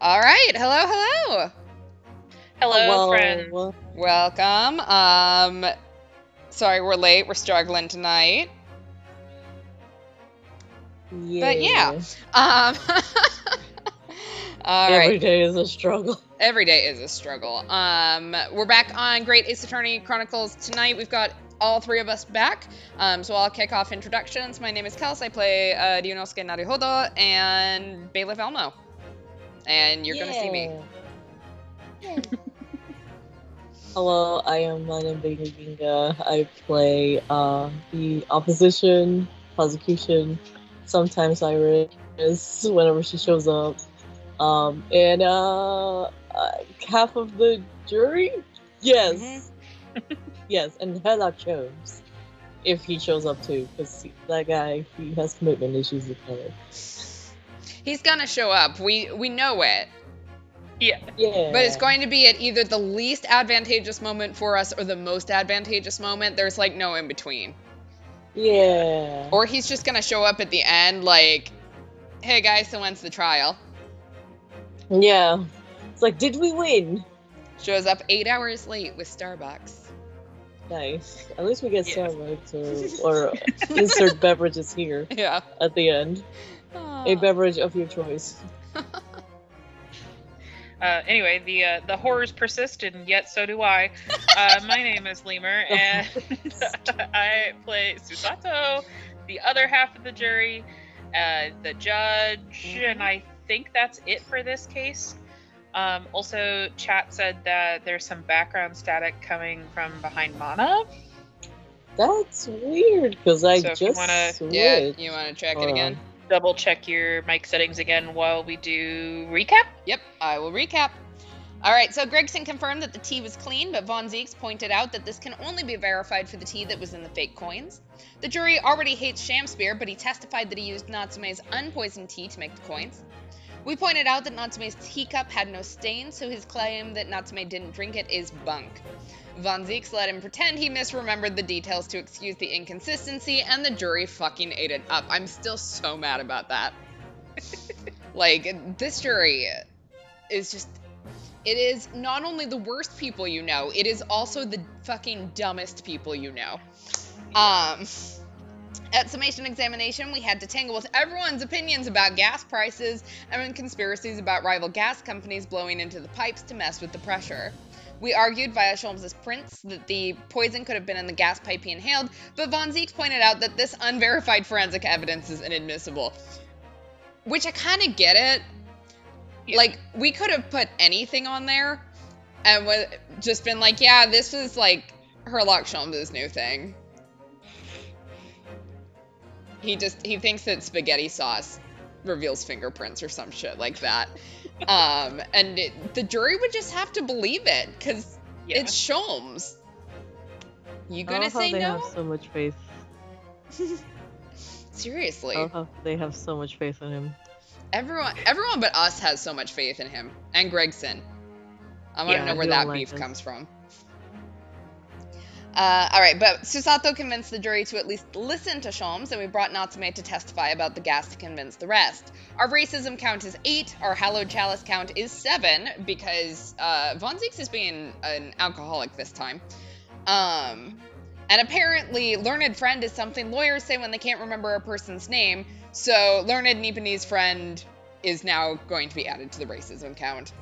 All right. Hello. Hello, friends. Welcome. Sorry we're late. We're struggling tonight. Yeah. But yeah. All right. Every day is a struggle. Every day is a struggle. We're back on Great Ace Attorney Chronicles tonight. We've got all three of us back. So I'll kick off introductions. My name is Kels. I play Ryunosuke Naruhodo and Bailiff Elmo. And you're gonna see me. Hello, I am Manabingu. I play the opposition, prosecution, sometimes Iris whenever she shows up. And half of the jury? Yes. Yes, and Heddock Jones. If he shows up too, because that guy, he has commitment issues with her. He's gonna show up. We know it. Yeah. But it's going to be at either the least advantageous moment for us or the most advantageous moment. There's like no in between. Yeah. Or he's just gonna show up at the end like, hey guys, so when's the trial? Yeah. It's like, did we win? Shows up 8 hours late with Starbucks. Nice. At least we get Starbucks or insert beverages here. Yeah. At the end. A beverage of your choice. Anyway, the horrors persist, and yet so do I. My name is Lemur, and I play Susato, the other half of the jury, the judge, and I think that's it for this case. Also, chat said that there's some background static coming from behind Mana. That's weird, because I So if just you Yeah, you want to check it again? Double check your mic settings again while we do recap. Yep, I will recap. All right, so Gregson confirmed that the tea was clean, but Von Zieks pointed out that this can only be verified for the tea that was in the fake coins. The jury already hates Shamspear, but he testified that he used Natsume's unpoisoned tea to make the coins. We pointed out that Natsume's teacup had no stain, so his claim that Natsume didn't drink it is bunk. Von Zieks let him pretend he misremembered the details to excuse the inconsistency, and the jury fucking ate it up. I'm still so mad about that. Like, this jury is just... It is not only the worst people you know, it is also the fucking dumbest people you know. At summation examination, we had to tangle with everyone's opinions about gas prices and conspiracies about rival gas companies blowing into the pipes to mess with the pressure. We argued via Sholmes' prints that the poison could have been in the gas pipe he inhaled, but Von Zieks pointed out that this unverified forensic evidence is inadmissible. Which I kind of get it. Yeah. Like, we could have put anything on there and just been like, yeah, this was like Herlock Sholmes' new thing. He thinks that spaghetti sauce reveals fingerprints or some shit like that. And the jury would just have to believe it, because it's Sholmes. You gonna say no? They have so much faith. Seriously. They have so much faith in him. Everyone but us has so much faith in him. And Gregson. I want to know where that beef comes from. Alright, but Susato convinced the jury to at least listen to Sholmes, and we brought Natsume to testify about the gas to convince the rest. Our racism count is 8, our hallowed chalice count is 7, because Von Zieks is being an alcoholic this time. And apparently, learned friend is something lawyers say when they can't remember a person's name, so learned Nipponese friend is now going to be added to the racism count.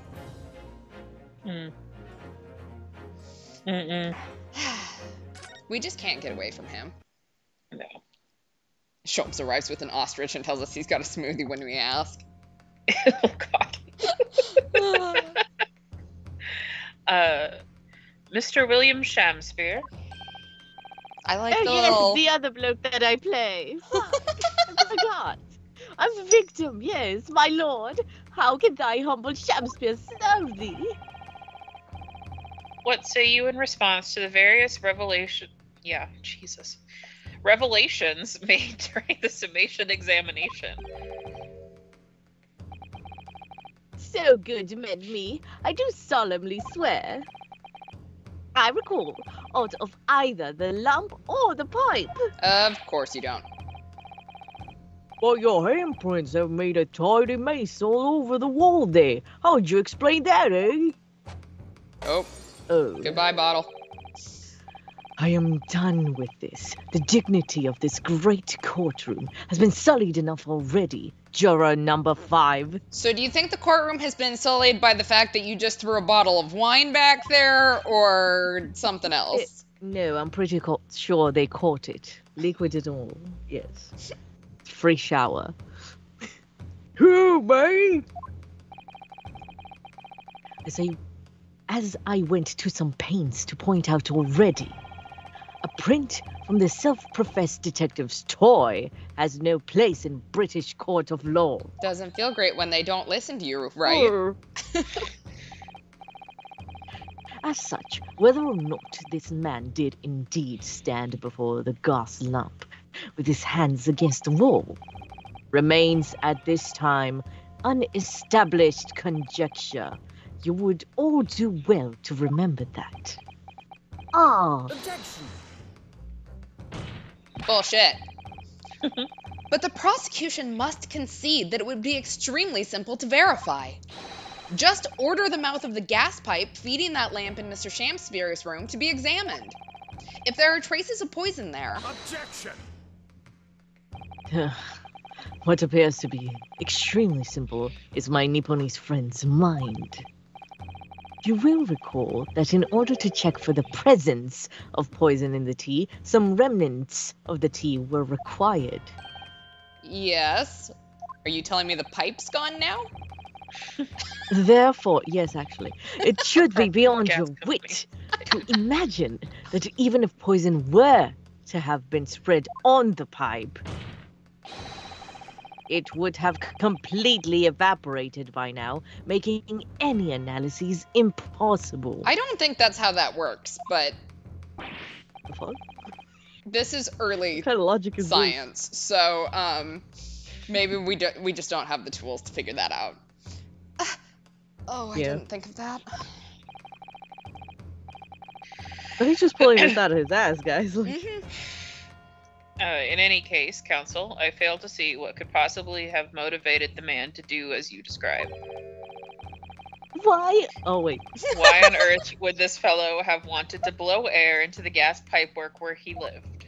We just can't get away from him. No. Sholmes arrives with an ostrich and tells us he's got a smoothie when we ask. Oh, God. Mr. William Shamspear. I like yes, the other bloke that I play. I forgot. A victim, yes, my lord. How can thy humble Shamspear serve thee? What say you in response to the various revelations made during the summation examination? So good, men me, I do solemnly swear. I recall aught of either the lump or the pipe. Of course you don't. But your handprints have made a tidy mess all over the wall there. How'd you explain that, eh? Oh, Oh. goodbye, bottle. I am done with this. The dignity of this great courtroom has been sullied enough already. Juror number 5. So do you think the courtroom has been sullied by the fact that you just threw a bottle of wine back there, or something else? No, I'm pretty sure they caught it. Liquid and all. Yes. Free shower. Who, me? As I went to some pains to point out already, a print from the self-professed detective's toy has no place in British court of law. Doesn't feel great when they don't listen to you, right? As such, whether or not this man did indeed stand before the gas lamp with his hands against the wall remains at this time unestablished conjecture. You would all do well to remember that. Objection. Bullshit. But the prosecution must concede that it would be extremely simple to verify. Just order the mouth of the gas pipe feeding that lamp in Mr. Shamspeare's room to be examined. If there are traces of poison there... Objection. What appears to be extremely simple is my Nipponese friend's mind. You will recall that in order to check for the presence of poison in the tea, some remnants of the tea were required. Yes. Are you telling me the pipe's gone now? Therefore, yes, actually, it should be beyond Gas your company. wit to imagine that even if poison were to have been spread on the pipe, it would have completely evaporated by now, making any analyses impossible. I don't think that's how that works, but The fuck? this is early What kind of logic is science, so maybe we just don't have the tools to figure that out. Oh, I Yeah. didn't think of that. this? But he's just pulling this out of his ass, guys. Like, Mhm. In any case, counsel, I fail to see what could possibly have motivated the man to do as you describe. why? Oh, wait. Why on earth would this fellow have wanted to blow air into the gas pipework where he lived?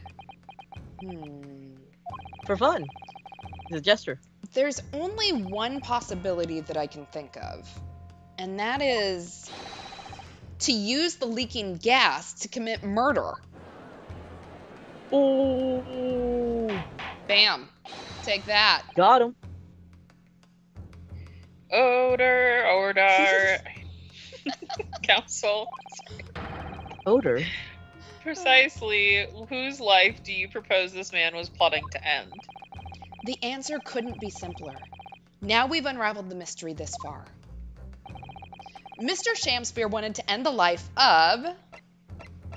For fun. It's a gesture. There's only one possibility that I can think of, and that is to use the leaking gas to commit murder. Oh, Bam. Take that. got him. Order. Counsel, Odor. precisely whose life do you propose this man was plotting to end? The answer couldn't be simpler. Now we've unraveled the mystery this far. Mr. Shamspeare wanted to end the life of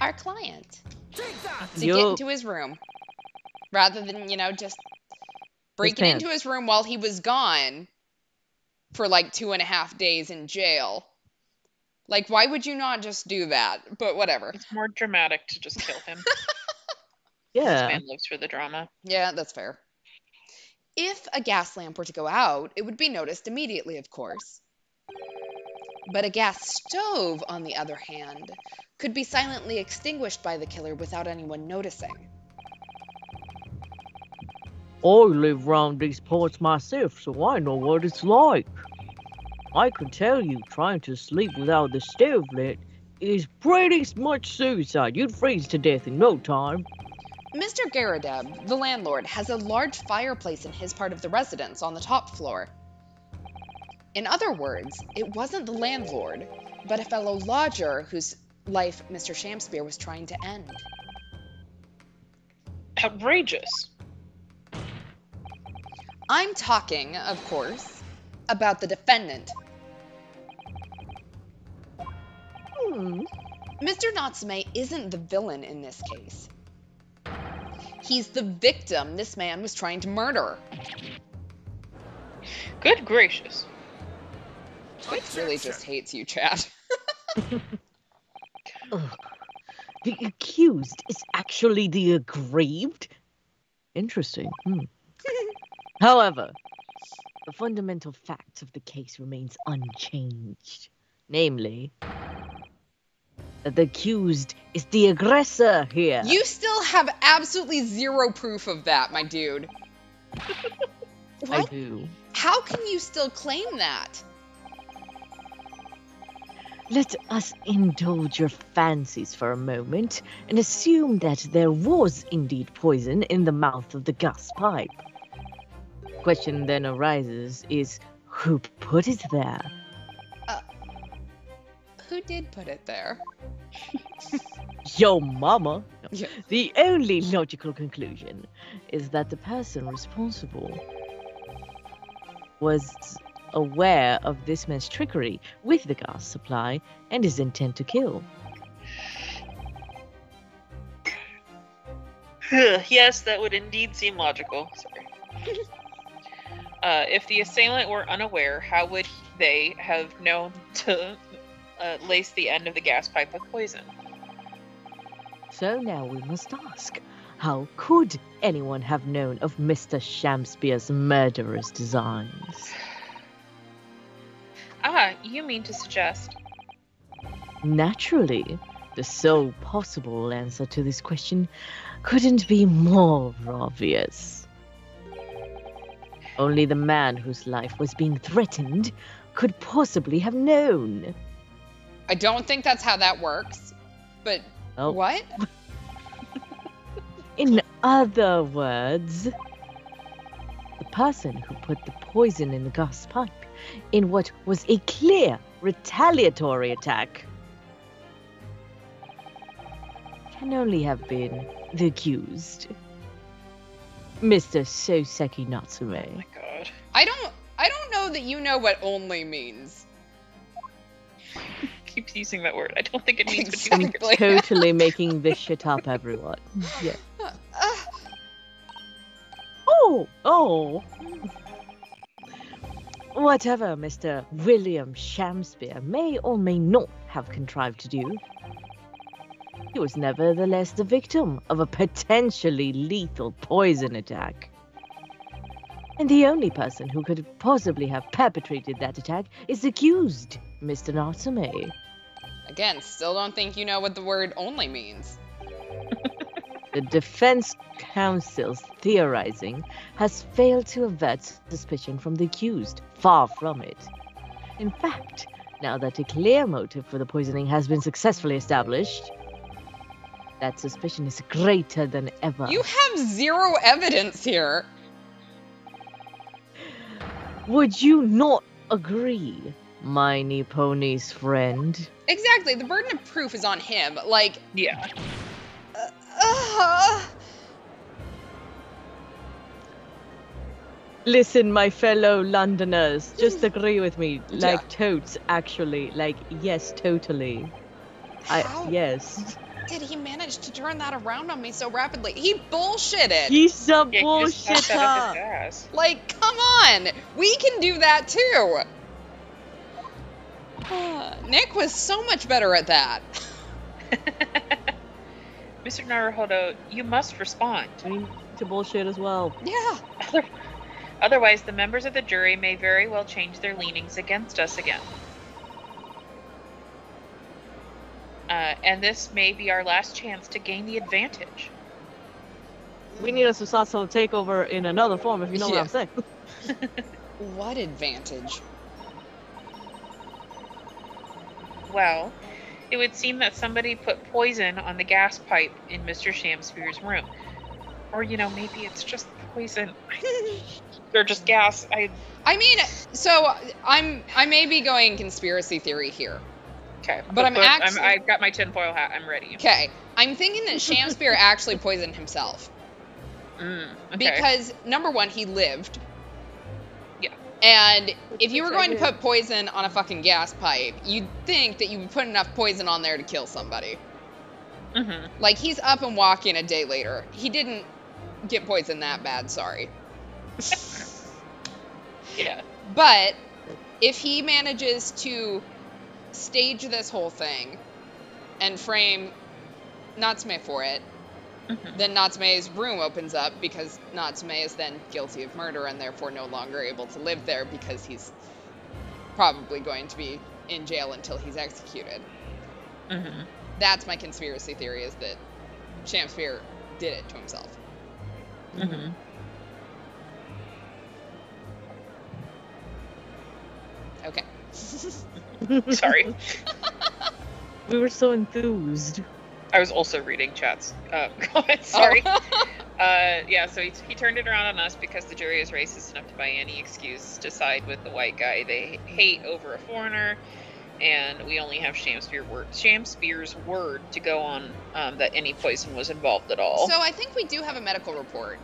our client. Take that. To get into his room. Rather than, just breaking pants. into his room while he was gone for like 2.5 days in jail. Like, why would you not just do that? But whatever. It's more dramatic to just kill him. Yeah. This man lives for the drama. Yeah, that's fair. If a gas lamp were to go out, it would be noticed immediately, of course. But a gas stove, on the other hand, could be silently extinguished by the killer without anyone noticing. I live round these parts myself, so I know what it's like. I can tell you, trying to sleep without the stove lit is pretty much suicide. You'd freeze to death in no time. Mr. Garadeb, the landlord, has a large fireplace in his part of the residence on the top floor. In other words, it wasn't the landlord, but a fellow lodger whose life Mr. Shamspeare was trying to end. Outrageous. I'm talking, of course, about the defendant. Mr. Natsume isn't the villain in this case. He's the victim this man was trying to murder. Good gracious. Twitch really just hates you, Chad. Ugh. The accused is actually the aggrieved? Interesting. However, the fundamental fact of the case remains unchanged. Namely, that the accused is the aggressor here. You still have absolutely zero proof of that, my dude. I What? do. How can you still claim that? Let us indulge your fancies for a moment and assume that there was indeed poison in the mouth of the gas pipe. Question then arises is, who put it there? Who did put it there? Yo mama. No. Yeah. The only logical conclusion is that the person responsible was aware of this man's trickery with the gas supply and his intent to kill. Yes, that would indeed seem logical. Sorry. If the assailant were unaware, how would they have known to lace the end of the gas pipe with poison? So now we must ask, how could anyone have known of Mr. Shamspeare's murderous designs? Ah, you mean to suggest... Naturally, the sole possible answer to this question couldn't be more obvious. Only the man whose life was being threatened could possibly have known. I don't think that's how that works. But Oh. what? In other words, the person who put the poison in the gas pipe in what was a clear retaliatory attack can only have been the accused, Mr. Soseki Natsume. Oh my god. I don't know that you know what only means. Keep using that word. I don't think it means what you I'm think. Exactly. totally making this shit up, everyone. Yeah. Uh, Oh! Whatever Mr. William Shamspeare may or may not have contrived to do, he was nevertheless the victim of a potentially lethal poison attack. And the only person who could possibly have perpetrated that attack is the accused, Mr. Natsume. again, still don't think you know what the word only means. The defense counsel's theorizing has failed to avert suspicion from the accused. Far from it. In fact, now that a clear motive for the poisoning has been successfully established, that suspicion is greater than ever. You have zero evidence here. Would you not agree, my Nipponi's friend? Exactly, the burden of proof is on him. Like, Yeah. Listen, my fellow Londoners, just agree with me. Like, Yeah. totes, actually. Like, yes, totally. How? Yes. did he manage to turn that around on me so rapidly? He bullshitted. He's a Yeah, he just popped that up his bullshitter. ass. Like, come on! We can do that too! Nick was so much better at that. Mr. Naruhodo, you must respond. I mean, to bullshit as well. Yeah. Otherwise, the members of the jury may very well change their leanings against us again. And this may be our last chance to gain the advantage. We need a Susato takeover in another form, if you know what Yeah. I'm saying. What advantage? Well, it would seem that somebody put poison on the gas pipe in Mr. Shamspeare's room. Or, you know, maybe it's just poison. Or just gas. I mean, so I may be going conspiracy theory here. Okay. But I'm actually- I've got my tinfoil hat. I'm ready. Okay, I'm thinking that Shamspeare actually poisoned himself. Okay. Because, number one, he lived. Yeah. And if you were Which I going to did. put poison on a fucking gas pipe, you'd think that you would put enough poison on there to kill somebody. Mm-hmm. Like, he's up and walking a day later. He didn't get poisoned that bad, sorry. Yeah. But if he manages to stage this whole thing and frame Natsume for it, Then Natsume's room opens up because Natsume is then guilty of murder and therefore no longer able to live there because he's probably going to be in jail until he's executed. That's my conspiracy theory, is that Shamsphere did it to himself. Okay. Sorry. We were so enthused. I was also reading chat's comments. Sorry. Yeah, so he turned it around on us because the jury is racist enough to by any excuse to side with the white guy they hate over a foreigner, and we only have Shamsphere's word to go on that any poison was involved at all. So I think we do have a medical report.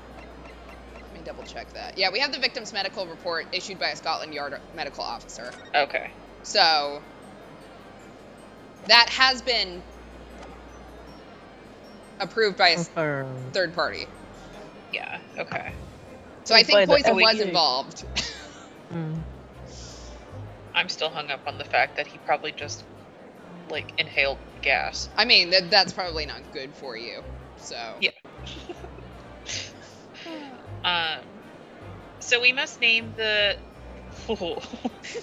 Let me double check that. Yeah, we have the victim's medical report issued by a Scotland Yard medical officer. Okay. So that has been approved by a third party. Yeah, okay. So I think By the poison was OEU. involved. I'm still hung up on the fact that he probably just, like, inhaled gas. I mean, that's probably not good for you. So Yeah. So we must name the...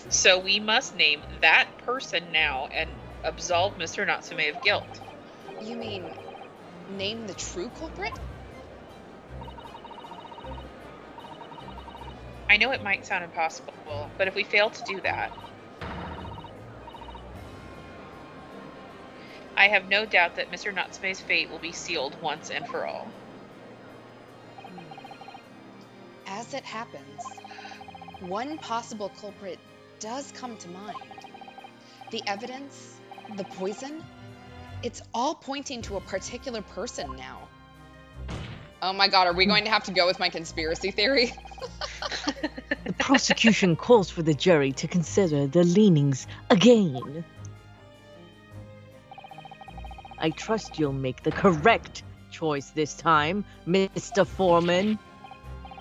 So we must name that person now and absolve Mr. Natsume of guilt. You mean name the true culprit? I know it might sound impossible, but if we fail to do that, I have no doubt that Mr. Natsume's fate will be sealed once and for all. As it happens, one possible culprit does come to mind. The evidence, the poison, it's all pointing to a particular person now. Oh my god, are we going to have to go with my conspiracy theory? The prosecution calls for the jury to consider their leanings again. I trust you'll make the correct choice this time, Mr. Foreman.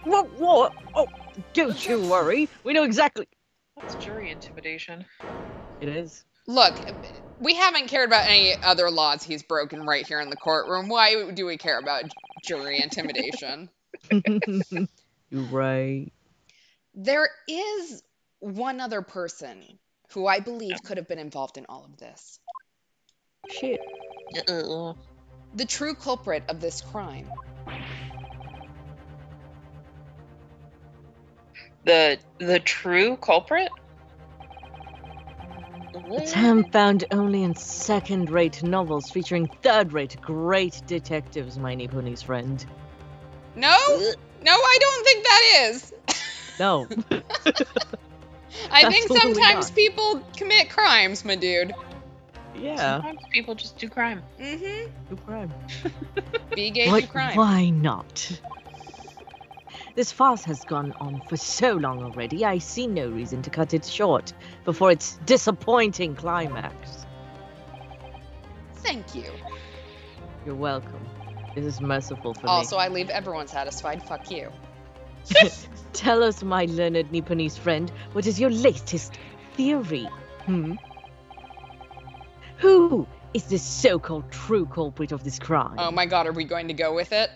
What? Oh, don't you worry. We know exactly. That's jury intimidation. It is. Look, we haven't cared about any other laws he's broken right here in the courtroom. Why do we care about jury intimidation? You're right. There is one other person who I believe could have been involved in all of this. Shit. The true culprit of this crime. The true culprit? A term found only in second-rate novels featuring third-rate great detectives, my Nipponiese friend. No, I don't think that is. No. I think Absolutely sometimes not. people commit crimes, my dude. Yeah. Sometimes people just do crime. Mm-hmm. No crime. Be gay, But do crime. why not? This farce has gone on for so long already, I see no reason to cut it short before its disappointing climax. Thank you. You're welcome. This is merciful for Also, I leave everyone satisfied. Fuck you. me. Tell us, my learned Nipponese friend, what is your latest theory? Who is the so-called true culprit of this crime? Oh my god, are we going to go with it?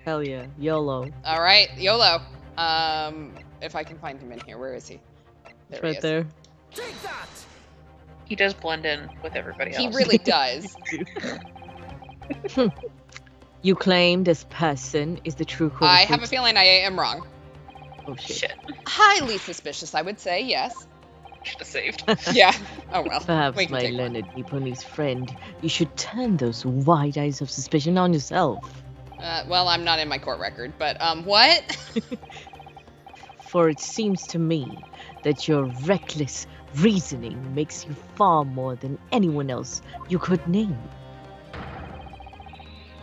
Hell yeah, YOLO. All right, YOLO. If I can find him in here, where is he? It's There he right is. there. He does blend in with everybody else. He really does. You claim this person is the true culprit. I have a feeling I am wrong. Oh shit. Shit. Highly suspicious, I would say. Yes. Should have saved. Yeah. Oh well. Perhaps, we can my take one. learned Nipponese friend, you should turn those wide eyes of suspicion on yourself. Well, I'm not in my court record, but what? For it seems to me that your reckless reasoning makes you far more than anyone else you could name.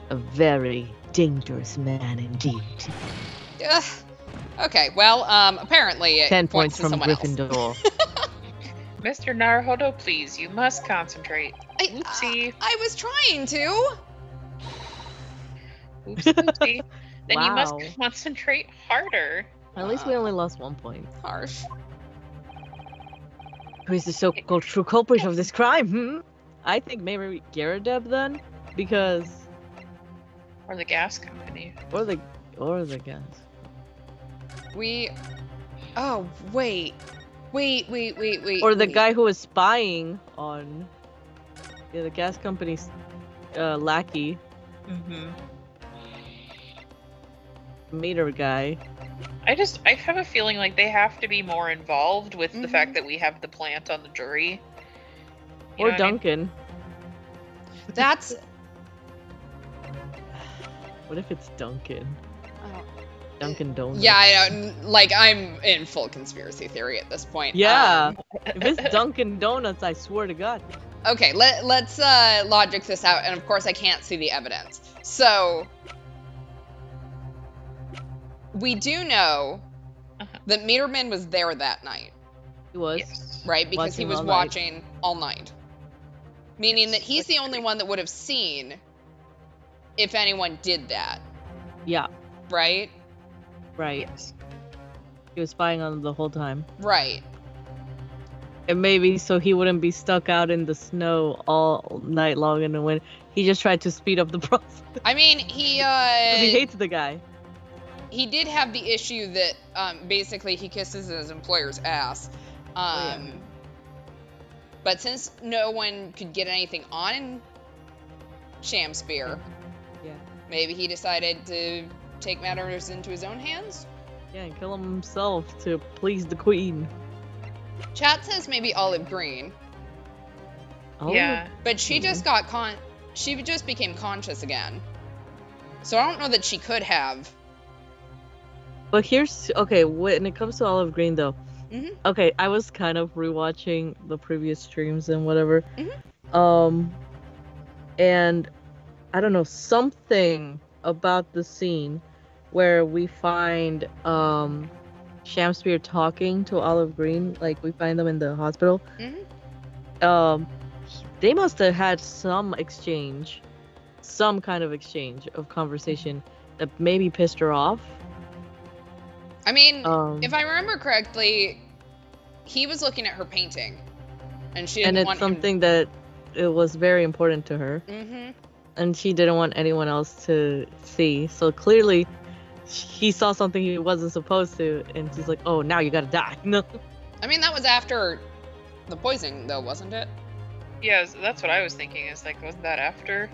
A very dangerous man indeed. Ugh. Okay. Well, apparently it 10 points points to from someone else. Gryffindor. Mr. Naruhodo, please, you must concentrate. Oopsie. I was trying to. Oopsie. Then you must Wow. concentrate harder. At least we only lost 1 point. Harsh. Who is the so-called true culprit of this crime? I think maybe Garadeb then? Because Or the gas company. Or the gas. Oh, wait. Wait. Or the guy who was spying on the gas company's lackey. Mm-hmm. Meter guy. I have a feeling like they have to be more involved with the fact that we have the plant on the jury. You Or know what I mean? Duncan. That's... What if it's Duncan? Oh. Dunkin' Donuts. Yeah, I know. Like, I'm in full conspiracy theory at this point. Yeah. If it's Dunkin' Donuts, I swear to God. Okay, let's logic this out, and of course I can't see the evidence. So, we do know that Meterman was there that night, He was. Yes. right? Because he Watching was all night. watching all night. Meaning that he's the only one that would have seen if anyone did that, Yeah. right? Right. Yes. He was spying on them the whole time. Right. And maybe so he wouldn't be stuck out in the snow all night long in the wind. He just tried to speed up the process. I mean, 'Cause he hates the guy. he did have the issue that basically he kisses his employer's ass. Yeah. But since no one could get anything on Shamspear, Yeah. maybe he decided to take matters into his own hands. Yeah, and kill him himself to please the queen. Chat says maybe Olive Green, Oh, Yeah. but she just she just became conscious again. So I don't know that she could have. But here's okay. When it comes to Olive Green, though, Mhm. okay, I was kind of rewatching the previous streams and whatever, Mhm. and I don't know, something about the scene where we find Shamspear talking to Olive Green, like we find them in the hospital. Mhm. They must have had some exchange, some kind of exchange of conversation that maybe pissed her off. I mean, Um, if I remember correctly, he was looking at her painting, and she and didn't it's want something that it was very important to her, him. and she didn't want anyone else to see. So clearly, he saw something he wasn't supposed to, and she's like, "Oh, now you gotta die." No. I mean, that was after the poisoning, though, wasn't it? Yeah, that's what I was thinking. Is like, wasn't that after?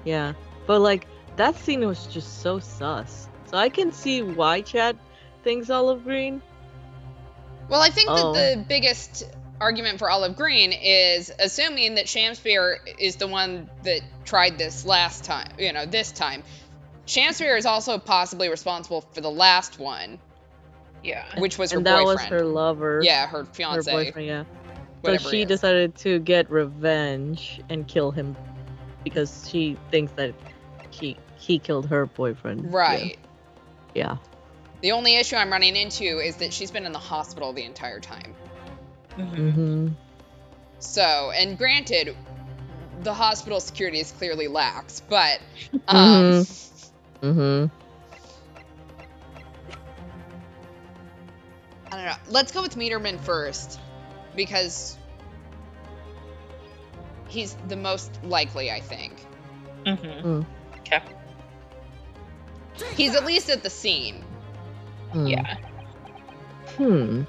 Yeah. But like that scene was just so sus. So I can see why Chad thinks Olive Green. Well, I think Oh. that the biggest argument for Olive Green is assuming that Shamspear is the one that tried this last time, this time. Shamspear is also possibly responsible for the last one, Yeah. which was her And that boyfriend. was her lover. Yeah, her Her fiance. boyfriend, yeah. So whatever she he is. decided to get revenge and kill him because she thinks that he killed her boyfriend. Right. Yeah. The only issue I'm running into is that she's been in the hospital the entire time. Mm-hmm. So, and granted, the hospital security is clearly lax, but Mm-hmm. I don't know. Let's go with Meterman first, because he's the most likely, I think. Mm-hmm. Okay. He's at least at the scene. Yeah. You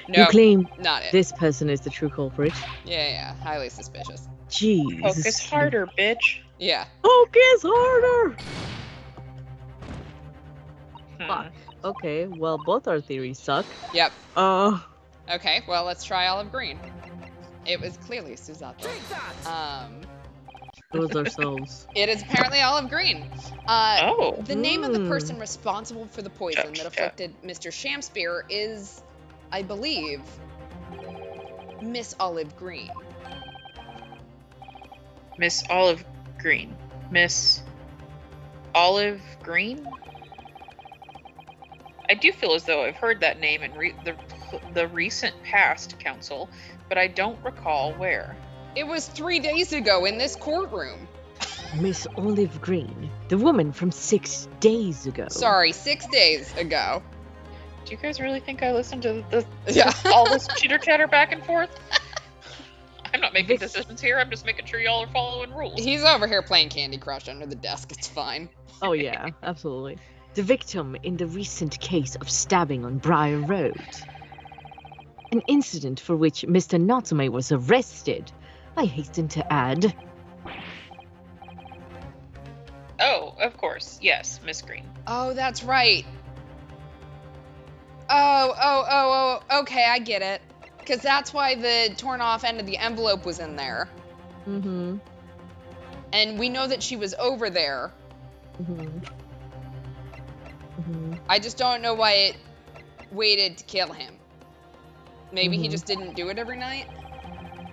No, claim not it. this person is the true culprit. Yeah, highly suspicious. Jeez. Focus harder, bitch. Yeah. Focus harder. Hmm. Fuck. Okay, well, both our theories suck. Yep. Uh, Okay, well, let's try Olive Green. It was clearly Suzato. it was ourselves. It is apparently Olive Green. Oh. The name of the person responsible for the poison that Yeah. afflicted Mr. Shamspear is, I believe, Miss Olive Green. Miss Olive Green. Miss Olive Green? I do feel as though I've heard that name in the recent past, Council, but I don't recall where. It was 3 days ago in this courtroom. Miss Olive Green, the woman from 6 days ago. Sorry, 6 days ago. Do you guys really think I listened to Yeah. all this chitter chatter back and forth? I'm not not making decisions here. I'm just making sure y'all are following rules. He's over here playing Candy Crush under the desk. It's fine. Oh yeah, absolutely. The victim in the recent case of stabbing on Briar Road. An incident for which Mr. Natsume was arrested, I hasten to add. Oh, of course. Yes, Miss Green. Oh, that's right. Oh, okay, I get it. Because that's why the torn off end of the envelope was in there. Mm-hmm. And we know that she was over there. Mm-hmm. Mm-hmm. I just don't know why it waited to kill him. Maybe he Mhm. just didn't do it every night?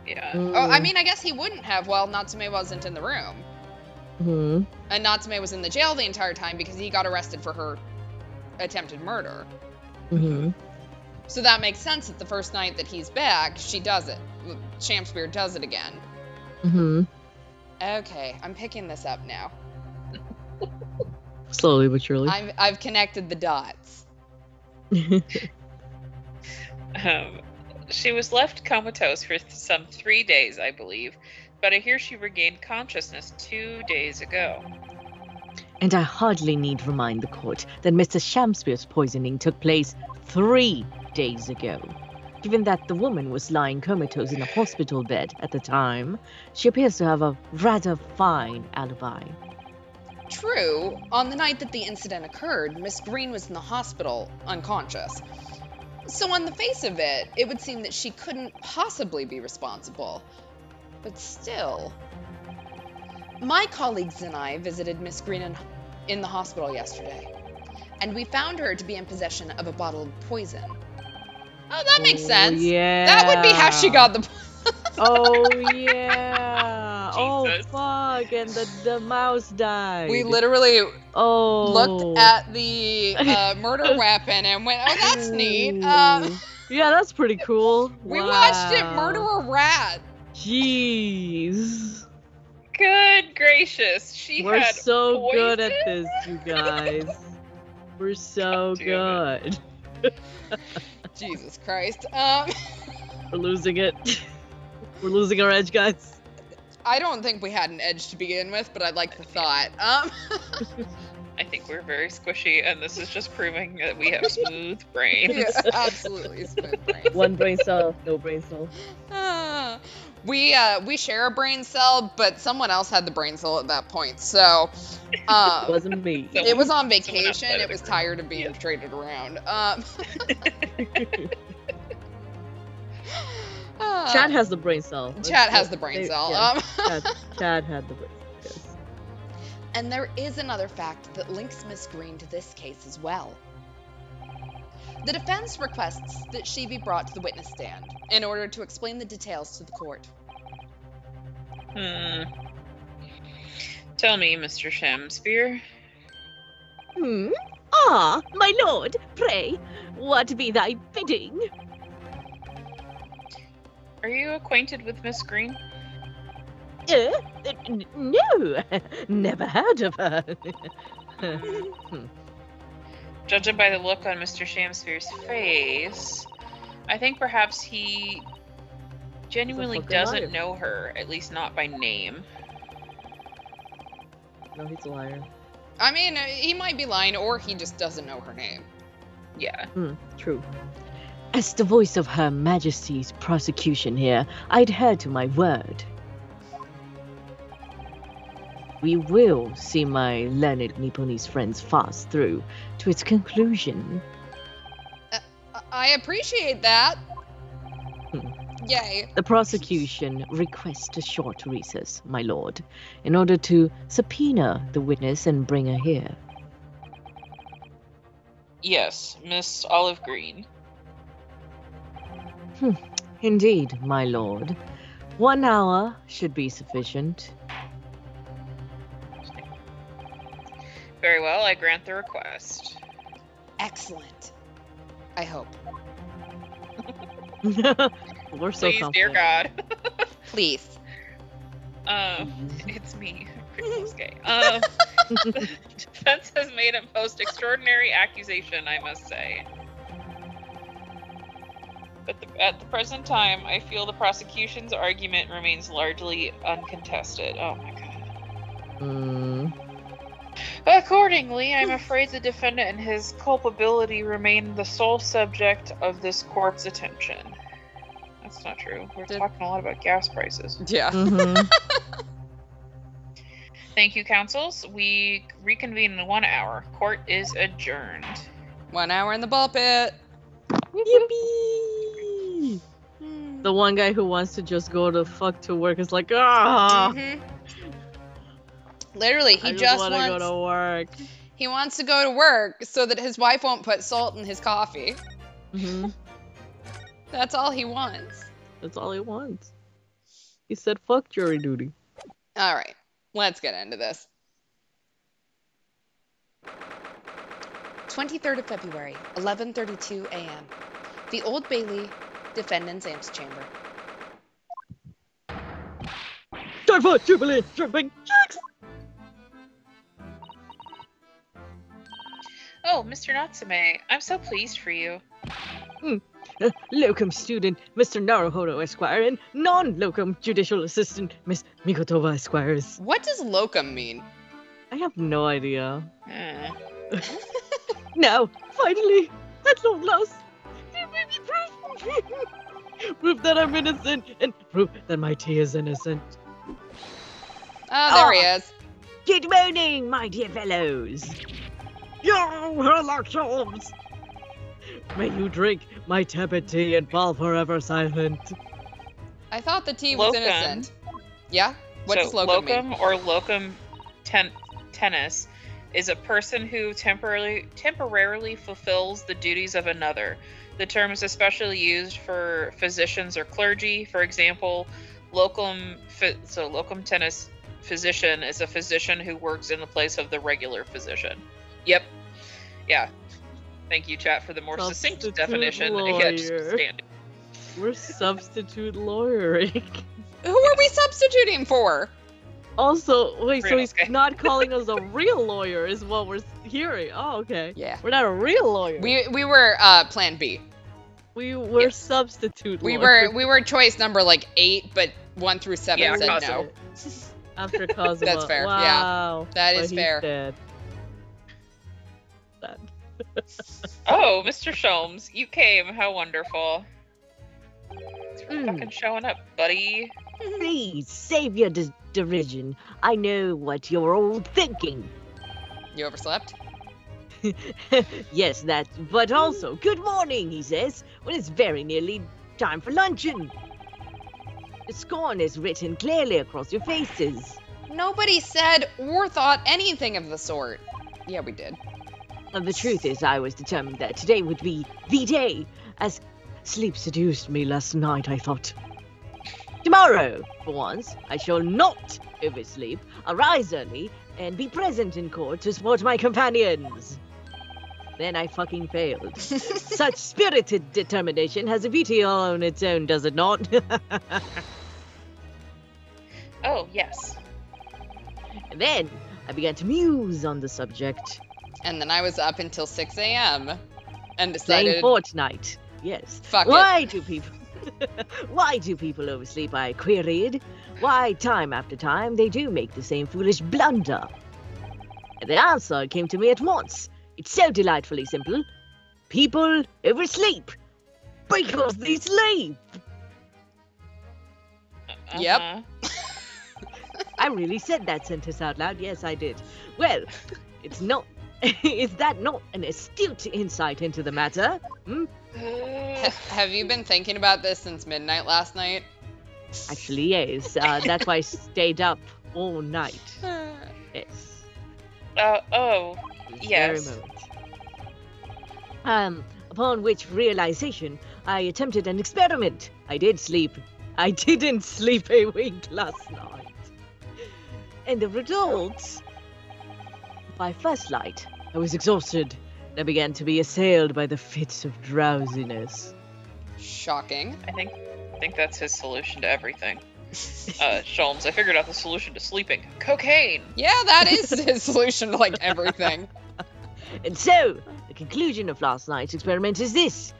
Yeah. Oh, I mean, I guess he wouldn't have while Natsume wasn't in the room. Mm-hmm. And Natsume was in the jail the entire time because he got arrested for her attempted murder. Mm-hmm. So that makes sense that the first night that he's back, she does it. Shamspear does it again. Mm-hmm. Okay, I'm picking this up now. Slowly but surely. I've connected the dots. She was left comatose for some 3 days, I believe, but I hear she regained consciousness 2 days ago. And I hardly need remind the court that Mr. Shamspear's poisoning took place 3 days ago. Given that the woman was lying comatose in a hospital bed at the time, she appears to have a rather fine alibi. True, on the night that the incident occurred, Miss Green was in the hospital, unconscious. So on the face of it, it would seem that she couldn't possibly be responsible. But still... My colleagues and I visited Miss Green in the hospital yesterday, and we found her to be in possession of a bottle of poison. Oh, that makes sense. Yeah. That would be how she got the... Oh, yeah. Oh, Jesus. fuck. And the mouse died. We literally looked at the murder weapon and went, oh, that's neat. Yeah, that's pretty cool. We watched it murder a rat. Jeez. Good gracious, she We're had so poison? good at this, you guys. We're so God damn good. Jesus Christ. We're losing it. We're losing our edge, guys. I don't think we had an edge to begin with, but I like the thought. I think we're very squishy, and this is just proving that we have smooth brains. Yeah, absolutely smooth brains. One brain cell, no brain cell. We share a brain cell, but someone else had the brain cell at that point. So It wasn't me. it was on Someone else vacation. had It was tired of being traded around. Chad has the brain cell. Chad has the brain cell. Yeah, Chad had the brain cell. Yes. And there is another fact that links Miss Green to this case as well. The defense requests that she be brought to the witness stand in order to explain the details to the court. Tell me, Mr. Shamspear. Ah, my lord, pray, what be thy bidding? Are you acquainted with Miss Green? No, never heard of her. Judging by the look on Mr. Shamspear's face, I think perhaps he genuinely fucking liar. doesn't know her, at least not by name. No, he's a liar. I mean, he might be lying, or he just doesn't know her name. Yeah. True. As the voice of Her Majesty's prosecution here, I adhere to my word. We will see my learned Nipponese friends fast through to its conclusion. I appreciate that. Yay. The prosecution requests a short recess, my lord, in order to subpoena the witness and bring her here. Yes, Miss Olive Green. Indeed, my lord. 1 hour should be sufficient. Very well, I grant the request. Excellent. I hope. We're so Please, dear confident. God. Please. It's me, Krikosuke. The defense has made a most extraordinary accusation, I must say. But at the present time, I feel the prosecution's argument remains largely uncontested. Oh my god. Accordingly, I'm afraid the defendant and his culpability remain the sole subject of this court's attention. That's not true. We're talking a lot about gas prices. Yeah. Thank you, counsels. We reconvene in 1 hour. Court is adjourned. 1 hour in the ball pit. Yippee! The one guy who wants to just go to fuck to work is like, Literally, I just want to go to work. He wants to go to work so that his wife won't put salt in his coffee. That's all he wants. That's all he wants. He said, fuck jury duty. All right, let's get into this. 23rd of February, 11:32 a.m. The Old Bailey, defendant's antechamber. Time for Jubilee jumping jacks! Oh, Mr. Natsume, I'm so pleased for you. Locum student, Mr. Naruhodo Esquire, and non-locum judicial assistant, Miss Mikotova Esquires. What does locum mean? I have no idea. Now, finally, at long last, there may be proof. Proof that I'm innocent, and proof that my tea is innocent. Oh, there he is. Good morning, my dear fellows. Yo, Sherlock Holmes! May you drink my tepid tea and fall forever silent. I thought the tea was Locum. innocent. Yeah? What So does locum mean? or locum tenens is a person who temporarily fulfills the duties of another. The term is especially used for physicians or clergy. For example, locum tenens physician is a physician who works in the place of the regular physician. Yep. Yeah. Thank you, chat, for the more succinct definition. Yeah, just standing. We're substitute lawyering. Who are we substituting for? Also, wait, so he's Okay. not calling us a real lawyer is what we're hearing. Oh, okay. Yeah. We're not a real lawyer. We were Plan B. We were Yes. substitute We lawyers. were choice number like 8, but 1 through 7 Yeah, said Cosmo. no. After Cosmo. That's fair, yeah. Wow. That But is he's fair. dead. Sad. Oh, Mr. Sholmes, you came. How wonderful. Thanks for fucking showing up, buddy. Please save your derision. I know what you're all thinking. You overslept? Yes, that, but also, good morning, he says, when it's very nearly time for luncheon. The scorn is written clearly across your faces. Nobody said or thought anything of the sort. Yeah, we did. And the truth is, I was determined that today would be the day, as sleep seduced me last night, I thought. Tomorrow, for once, I shall not oversleep, arise early, and be present in court to support my companions. Then I fucking failed. Such spirited determination has a beauty all on its own, does it not? Oh, yes. And then I began to muse on the subject. And then I was up until 6 a.m. and Playing decided, Fortnite. Yes. fuck Why do people oversleep? I queried. Why, time after time, they do make the same foolish blunder. And the answer came to me at once. It's so delightfully simple. People oversleep because they sleep. Yep. Uh-huh. I really said that sentence out loud. Yes, I did. Well, it's not. Is that not an astute insight into the matter? Hmm? Have you been thinking about this since midnight last night? Actually, yes. That's why I stayed up all night. Yes. Oh, This yes. very moment. Upon which realization, I attempted an experiment. I did sleep. I didn't sleep a wink last night. And the result, by first light, I was exhausted. I began to be assailed by the fits of drowsiness. Shocking. I think that's his solution to everything. Sholmes, I figured out the solution to sleeping. Cocaine! Yeah, that is his solution to like everything. And so, the conclusion of last night's experiment is this.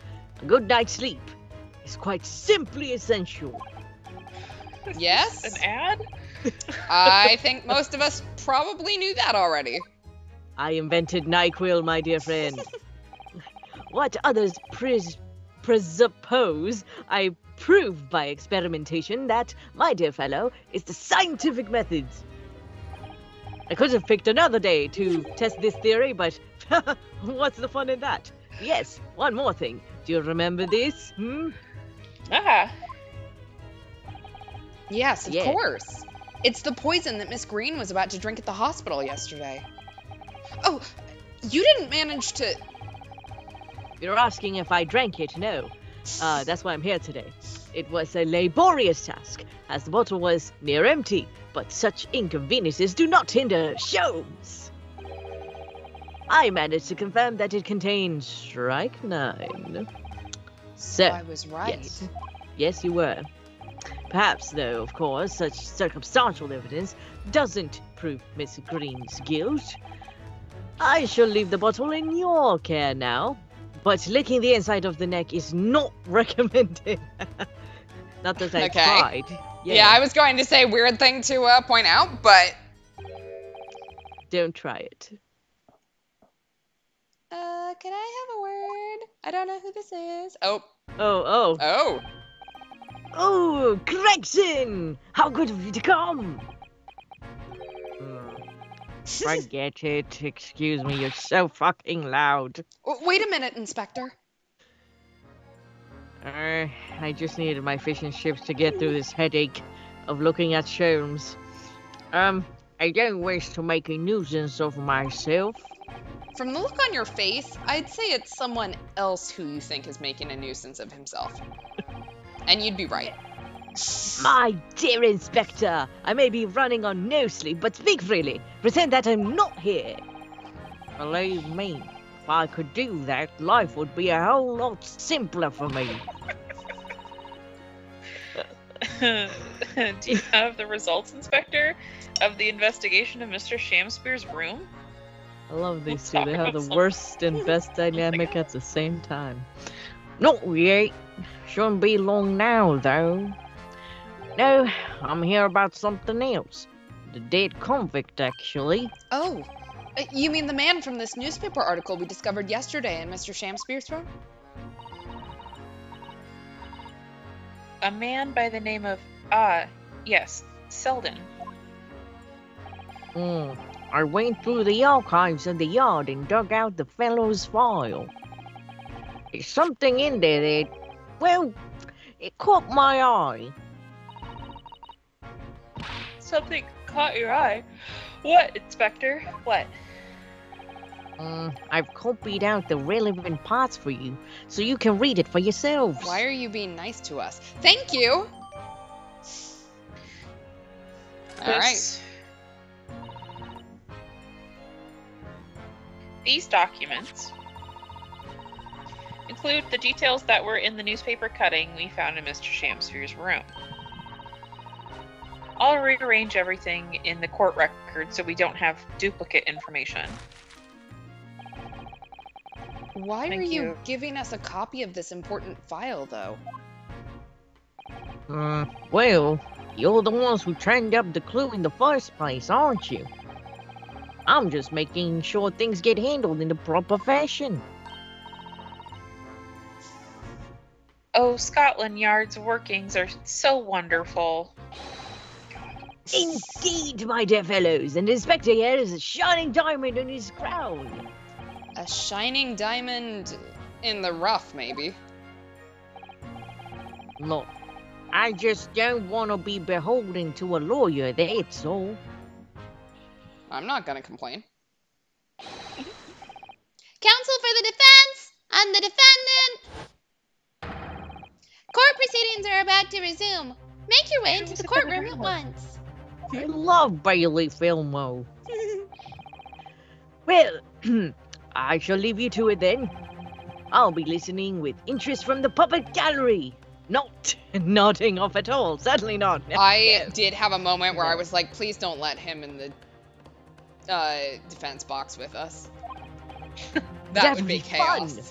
A good night's sleep is quite simply essential. Yes? An ad? I think most of us probably knew that already. I invented NyQuil, my dear friend. What others presuppose, I prove by experimentation that, my dear fellow, is the scientific method. I could have picked another day to test this theory, but what's the fun in that? Yes, one more thing. Do you remember this? Ah, Yes, of Yeah. course. It's the poison that Miss Green was about to drink at the hospital yesterday. Oh, you didn't manage to... You're asking if I drank it? No. That's why I'm here today. It was a laborious task, as the bottle was near empty, but such inconveniences do not hinder shows. I managed to confirm that it contained strychnine. So, I was right. yes, you were. Perhaps, though, of course, such circumstantial evidence doesn't prove Miss Green's guilt. I shall leave the bottle in your care now, but licking the inside of the neck is not recommended. Not that I Okay. tried. Yeah, I was going to say weird thing to point out, but... Don't try it. Can I have a word? I don't know who this is. Oh. Oh. Oh. Oh, Gregson! How good of you to come! Forget it. Excuse me, you're so fucking loud. Wait a minute, Inspector. I just needed my fish and chips to get through this headache of looking at shows. I don't wish to make a nuisance of myself. From the look on your face, I'd say it's someone else who you think is making a nuisance of himself. And you'd be right. My dear Inspector, I may be running on no sleep, but speak freely. Pretend that I'm not here. Believe me, if I could do that, life would be a whole lot simpler for me. do you have the results, Inspector, of the investigation of Mr. Shamspeare's room? I love these Let's two. talk They have about the worst and best dynamic at the same time. Not yet. Shouldn't be long now, though. No, I'm here about something else. The dead convict, actually. Oh. You mean the man from this newspaper article we discovered yesterday in Mr. Shamspeare's room? A man by the name of, yes, Selden. I went through the archives of the yard and dug out the fellow's file. There's something in there that, well, it caught my eye. Something caught your eye. What, Inspector? What? I've copied out the relevant parts for you, so you can read it for yourselves. Why are you being nice to us? Thank you! Alright. These documents include the details that were in the newspaper cutting we found in Mr. Shamspeare's room. I'll rearrange everything in the court record so we don't have duplicate information. Why Thank are you you. giving us a copy of this important file, though? Well, you're the ones who trained up the clue in the first place, aren't you? I'm just making sure things get handled in the proper fashion. Oh, Scotland Yard's workings are so wonderful. Indeed, my dear fellows, and Inspector here is a shining diamond in his crown. A shining diamond in the rough, maybe. Look, I just don't want to be beholden to a lawyer, that's all. I'm not gonna complain. Counsel for the defense and the defendant. Court proceedings are about to resume. Make your way into the courtroom at once. I love Bailey Filmo. Well, I shall leave you to it then. I'll be listening with interest from the puppet gallery. Not nodding off at all. Certainly not. I did have a moment where I was like, please don't let him in the defense box with us. That would be chaos. Fun.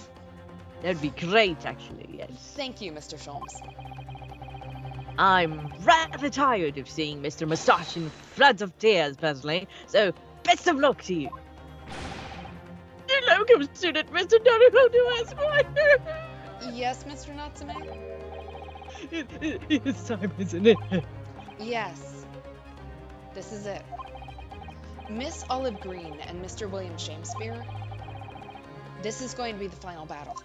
That'd be great, actually, yes. Thank you, Mr. Sholmes. I'm rather tired of seeing Mr. Mustache in floods of tears, personally, so best of luck to you. You locum student, Mr. Naruhodo Esquire! Yes, Mr. Natsume? It's time, isn't it? Yes. This is it. Miss Olive Green and Mr. William Shakespeare, this is going to be the final battle.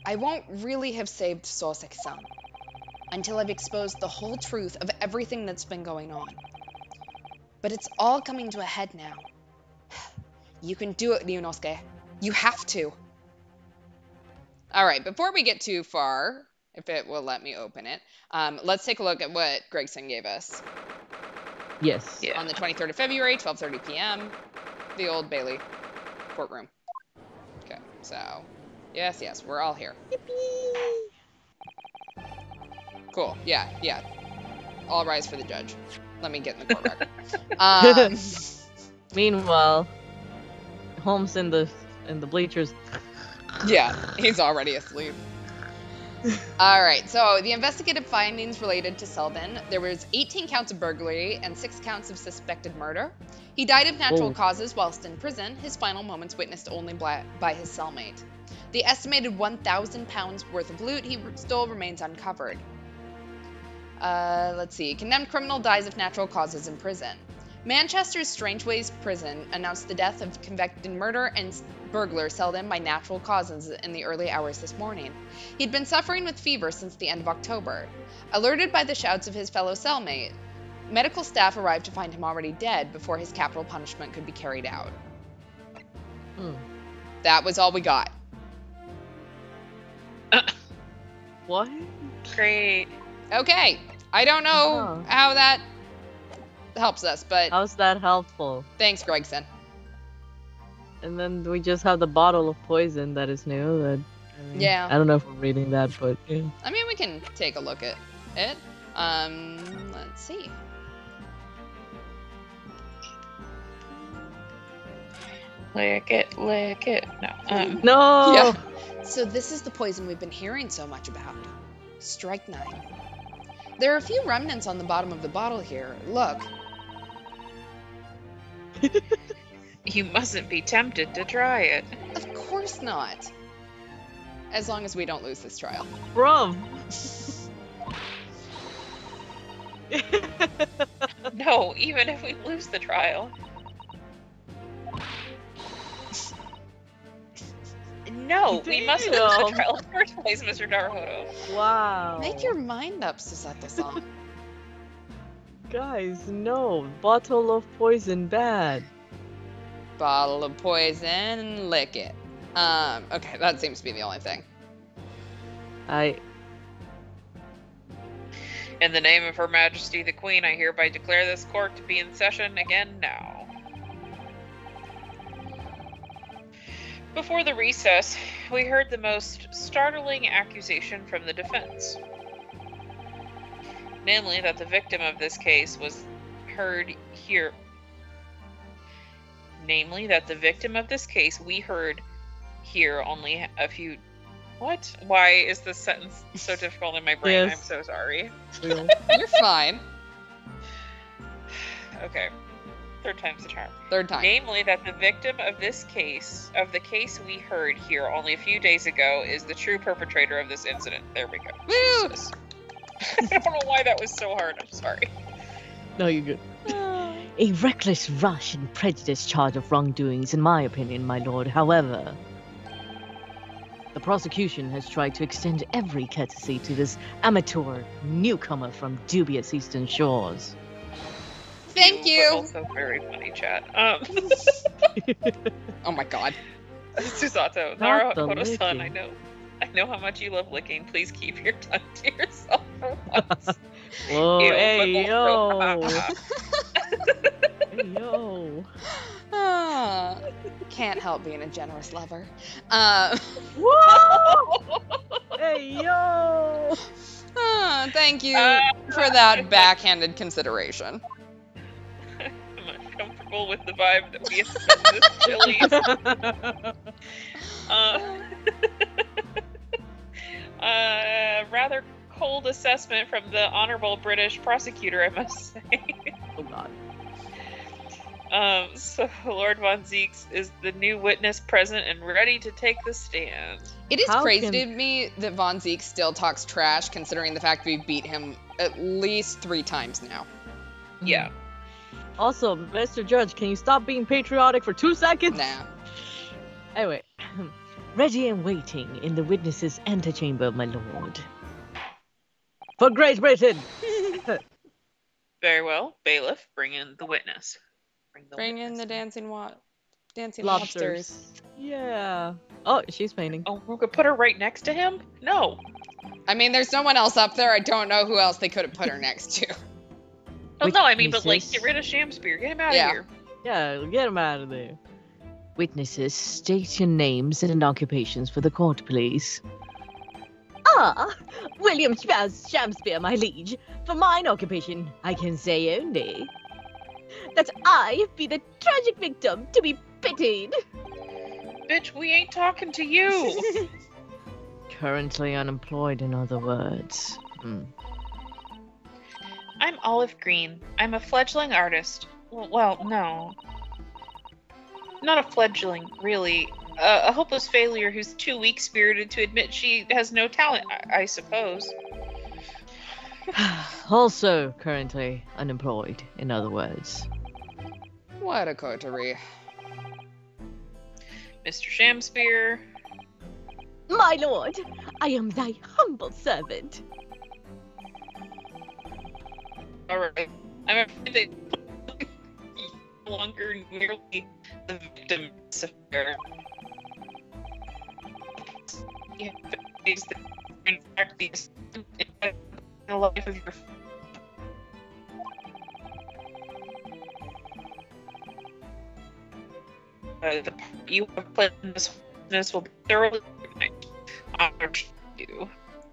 I won't really have saved Soseki-san until I've exposed the whole truth of everything that's been going on. But it's all coming to a head now. You can do it, Ryunosuke. You have to. Alright, before we get too far, if it will let me open it, let's take a look at what Gregson gave us. Yes. Yeah. On the 23rd of February, 12:30 p.m., the Old Bailey courtroom. Okay, so, yes, we're all here. Cool, yeah. All rise for the judge. Let me get in the court record. Meanwhile, Holmes in the bleachers. Yeah, he's already asleep. Alright, so the investigative findings related to Selvin, there was 18 counts of burglary and 6 counts of suspected murder. He died of natural causes whilst in prison, his final moments witnessed only by his cellmate. The estimated 1,000 pounds worth of loot he stole remains uncovered. Let's see. Condemned criminal dies of natural causes in prison. Manchester's Strangeways prison announced the death of convicted murderer and burglar Selden by natural causes in the early hours this morning. He'd been suffering with fever since the end of October. Alerted by the shouts of his fellow cellmate, medical staff arrived to find him already dead before his capital punishment could be carried out. That was all we got. What? Great. Okay, I don't know how that helps us, but How's that helpful? thanks, Gregson. And then we just have the bottle of poison that is new. Yeah. I don't know if we're reading that, but yeah. I mean, we can take a look at it. Let's see. Lick it. No. No! Yeah. So this is the poison we've been hearing so much about. Strychnine. There are a few remnants on the bottom of the bottle here. Look. You mustn't be tempted to try it. Of course not. As long as we don't lose this trial. Bruv! No, even if we lose the trial. No, we must lose the Damn. trial in the first place, Mr. Naruhodo. Wow. Make your mind up, Susato-san. Guys, no. Bottle of poison bad. Bottle of poison, lick it. Okay, that seems to be the only thing. In the name of Her Majesty the Queen, I hereby declare this court to be in session again now. Before the recess, we heard the most startling accusation from the defense. Namely, that the victim of this case was heard here. Namely, that the victim of this case we heard here only a few... What? Why is this sentence so difficult in my brain? Yes. I'm so sorry. You're fine. Okay. Third time's the charm. Third time. Namely, that the victim of this case, of the case we heard here only a few days ago, is the true perpetrator of this incident. There we go. Woo! Jesus. I don't know why that was so hard. I'm sorry. No, you're good. A reckless rush and prejudice charge of wrongdoings, in my opinion, my lord. However, The prosecution has tried to extend every courtesy to this amateur newcomer from dubious eastern shores. Thank But you. also very funny chat. Oh my god. Susato, Not the Naruhodo-san, licking. I know how much you love licking. Please keep your tongue to yourself for once. Whoa, Ew, hey, but also- yo! Hey, yo! Ah, can't help being a generous lover. Whoa! Hey, yo! Thank you for that backhanded consideration. I'm uncomfortable. comfortable with the vibe that we have in this Chili's. Rather cold assessment from the honorable British prosecutor, I must say. Oh God. So Lord Von Zeeks is the new witness present and ready to take the stand. It is How crazy can- to me that Von Zeke still talks trash, considering the fact we've beat him at least 3 times now. Yeah. Also, Mr. Judge, can you stop being patriotic for 2 seconds? Nah. Anyway, ready and waiting in the witness's antechamber, my lord. For Great Britain! Very well. Bailiff, bring in the witness. Bring in the witness. dancing Lobsters. lobsters. Yeah. Oh, she's painting. Oh, we're gonna put her right next to him? No. I mean, there's no one else up there. I don't know who else they could have put her next to. Oh, no, I mean, but like, Witnesses. get rid of Shamspear. Get him out Yeah. of here. Yeah, get him out of there. Witnesses, state your names and occupations for the court, please. Ah, William Shakespeare, my liege. For mine occupation, I can say only that I be the tragic victim to be pitied. Bitch, we ain't talking to you. Currently unemployed, in other words. I'm Olive Green. I'm a fledgling artist. Well, no. Not a fledgling, really. A hopeless failure who's too weak-spirited to admit she has no talent, I suppose. Also currently unemployed, in other words. What a coterie. Mr. Shamspear. My lord, I am thy humble servant. Alright. I'm afraid that no longer merely the victim of this affair. You have to face the in fact the life of your the part you have played in this business will be thoroughly honored to you.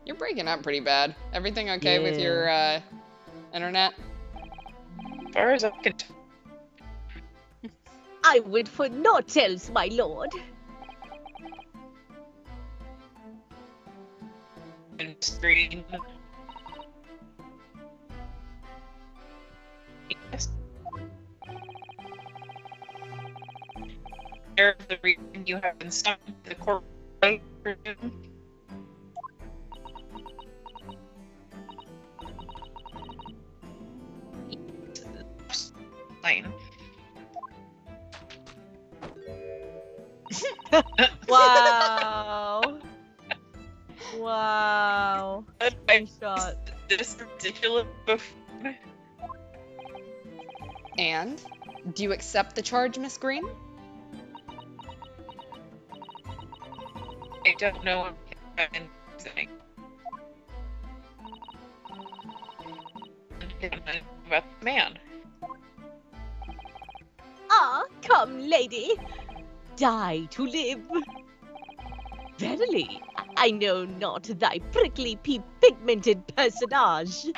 You're breaking up pretty bad. Everything okay with your internet? As far as I can tell. I would for naught else, my lord. Screen. Yes. The reason you have been summoned to the court. Fine. Wow. Wow. Nice shot. This ridiculous buffoon. And? Do you accept the charge, Miss Green? I don't know what I'm saying. About the man. Ah, come, lady. Die to live. Verily, I know not thy prickly pigmented personage.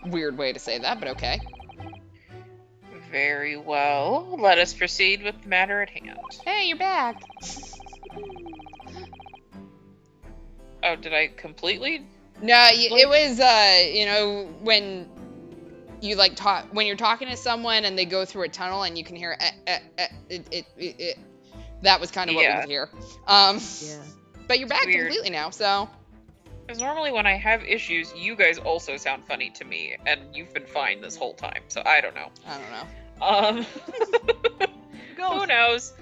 Weird way to say that, but okay. Very well. Let us proceed with the matter at hand. Hey, you're back. Oh, did I completely? No, it was, you know, when you like when you're talking to someone and they go through a tunnel and you can hear it. That was kind of what we could hear. Yeah. But you're back Weird. completely now, so. Because normally when I have issues, you guys also sound funny to me, and you've been fine this whole time. So I don't know. I don't know. Who knows?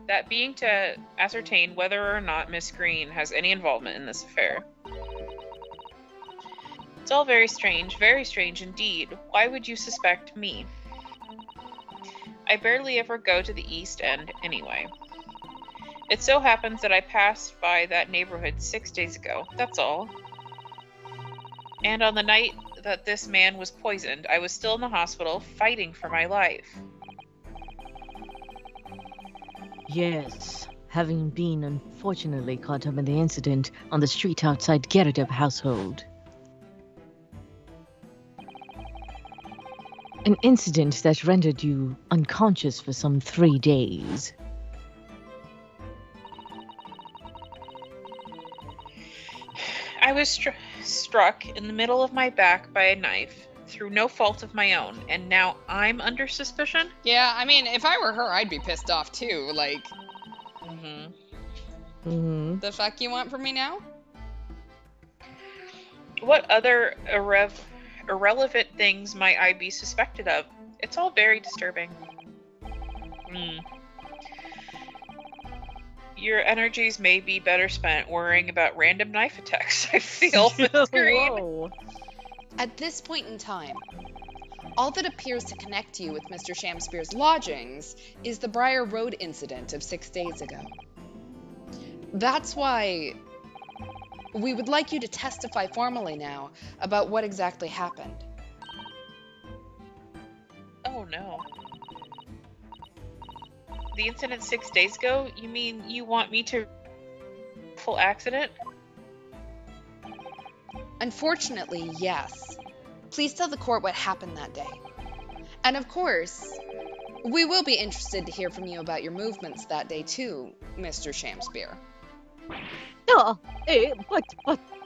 That being to ascertain whether or not Miss Green has any involvement in this affair. It's all very strange indeed. Why would you suspect me? I barely ever go to the East End anyway. It so happens that I passed by that neighborhood 6 days ago, that's all. And on the night that this man was poisoned, I was still in the hospital fighting for my life. Yes, having been unfortunately caught up in the incident on the street outside Gerardov household. An incident that rendered you unconscious for some 3 days. I was struck in the middle of my back by a knife through no fault of my own, and now I'm under suspicion? Yeah, I mean, if I were her, I'd be pissed off too. Like, the fuck you want from me now? What other irrelevant things might I be suspected of? It's all very disturbing. Your energies may be better spent worrying about random knife attacks, I feel. Whoa. At this point in time, all that appears to connect you with Mr. Shamspeare's lodgings is the Briar Road incident of 6 days ago. That's why we would like you to testify formally now about what exactly happened. Oh no. The incident 6 days ago? You mean you want me to... full accident? Unfortunately, yes. Please tell the court what happened that day. And of course, we will be interested to hear from you about your movements that day too, Mr. Shamspeare. Oh,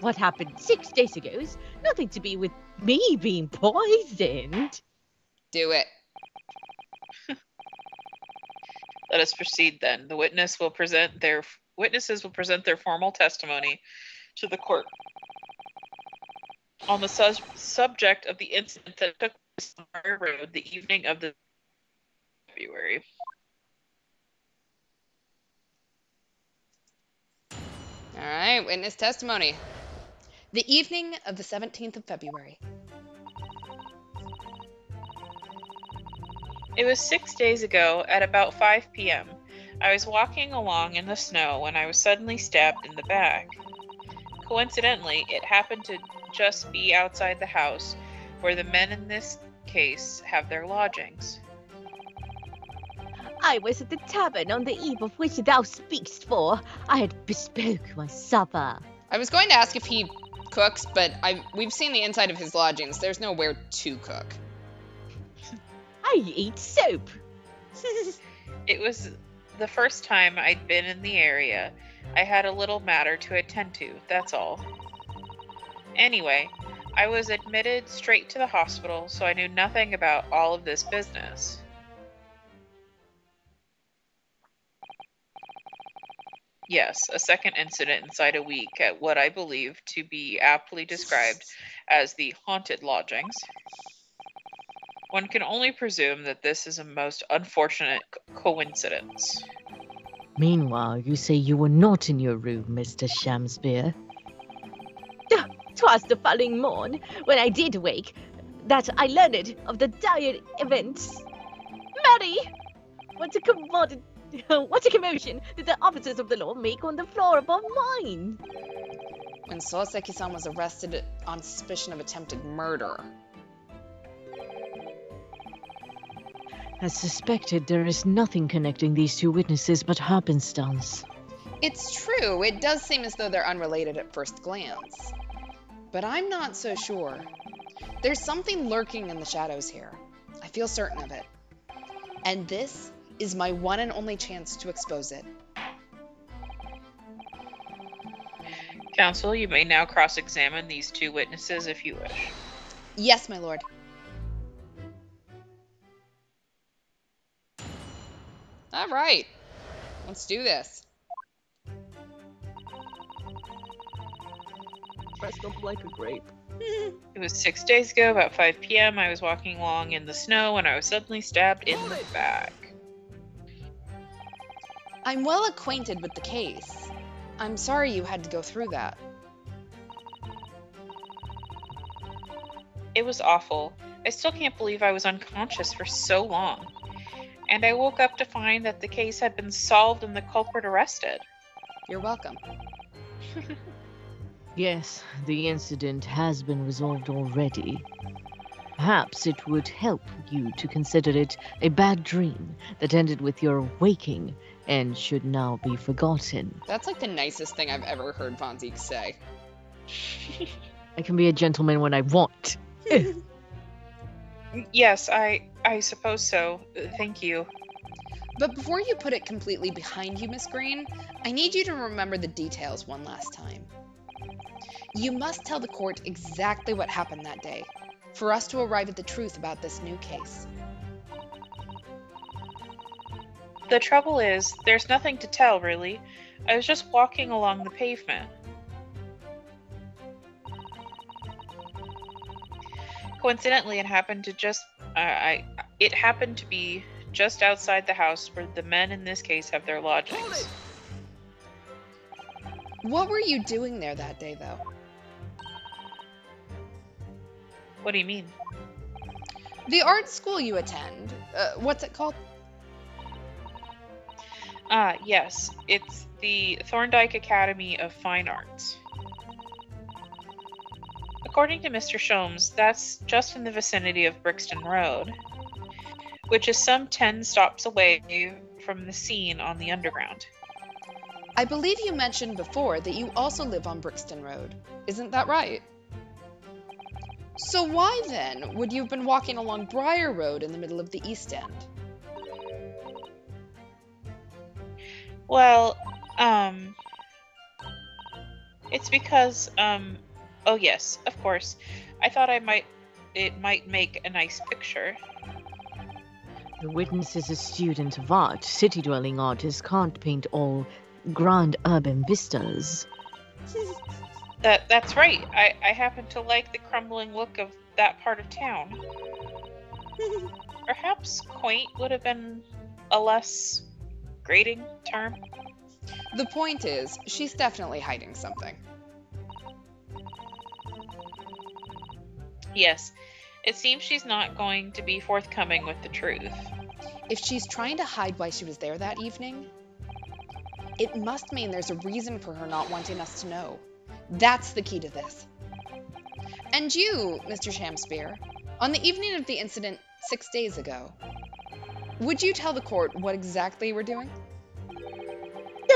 what happened 6 days ago is nothing to be with me being poisoned. Do it. Let us proceed then. The witnesses will present their formal testimony to the court on the subject of the incident that took place on Briar Road the evening of the February. All right, witness testimony. The evening of the 17th of February. It was 6 days ago at about 5 p.m. I was walking along in the snow when I was suddenly stabbed in the back. Coincidentally, it happened to just be outside the house where the men in this case have their lodgings. I was at the tavern on the eve of which thou speakst for. I had bespoke my supper. I was going to ask if he cooks, but we've seen the inside of his lodgings. There's nowhere to cook. I eat soap. It was the first time I'd been in the area. I had a little matter to attend to, that's all. Anyway, I was admitted straight to the hospital, so I knew nothing about all of this business. Yes, a second incident inside a week at what I believe to be aptly described as the haunted lodgings. One can only presume that this is a most unfortunate coincidence. Meanwhile, you say you were not in your room, Mr. Shamspeare. 'Twas the following morn, when I did wake, that I learned of the dire events. Mary! What a commotion did the officers of the law make on the floor above mine? When Soseki-san was arrested on suspicion of attempted murder. As suspected, there is nothing connecting these two witnesses but happenstance. It's true, it does seem as though they're unrelated at first glance. But I'm not so sure. There's something lurking in the shadows here. I feel certain of it. And this is my one and only chance to expose it. Counsel, you may now cross-examine these two witnesses if you wish. Yes, my lord. All right, let's do this. Pressed up like a grape. It was 6 days ago, about 5 p.m. I was walking along in the snow when I was suddenly stabbed in the back. I'm well acquainted with the case. I'm sorry you had to go through that. It was awful. I still can't believe I was unconscious for so long. And I woke up to find that the case had been solved and the culprit arrested. You're welcome. Yes, the incident has been resolved already. Perhaps it would help you to consider it a bad dream that ended with your waking and should now be forgotten. That's like the nicest thing I've ever heard Von Zeke say. I can be a gentleman when I want. Yes, I suppose so. Thank you. But before you put it completely behind you, Miss Green, I need you to remember the details one last time. You must tell the court exactly what happened that day, for us to arrive at the truth about this new case. The trouble is, there's nothing to tell, really. I was just walking along the pavement. Coincidentally, it happened to be just outside the house where the men in this case have their lodgings. What were you doing there that day, though? What do you mean? The art school you attend, what's it called? Yes. It's the Thorndike Academy of Fine Arts. According to Mr. Sholmes, that's just in the vicinity of Brixton Road, which is some 10 stops away from the scene on the Underground. I believe you mentioned before that you also live on Brixton Road. Isn't that right? So why, then, would you have been walking along Briar Road in the middle of the East End? Well, it's because, oh yes, of course. I thought it might make a nice picture. The witness is a student of art. City-dwelling artists can't paint all grand urban vistas. That's right. I happen to like the crumbling look of that part of town. Perhaps quaint would have been a less grating term. The point is, she's definitely hiding something. Yes, it seems she's not going to be forthcoming with the truth. If she's trying to hide why she was there that evening, it must mean there's a reason for her not wanting us to know. That's the key to this. And you, Mr. Shamspeare, on the evening of the incident 6 days ago, would you tell the court what exactly you were doing?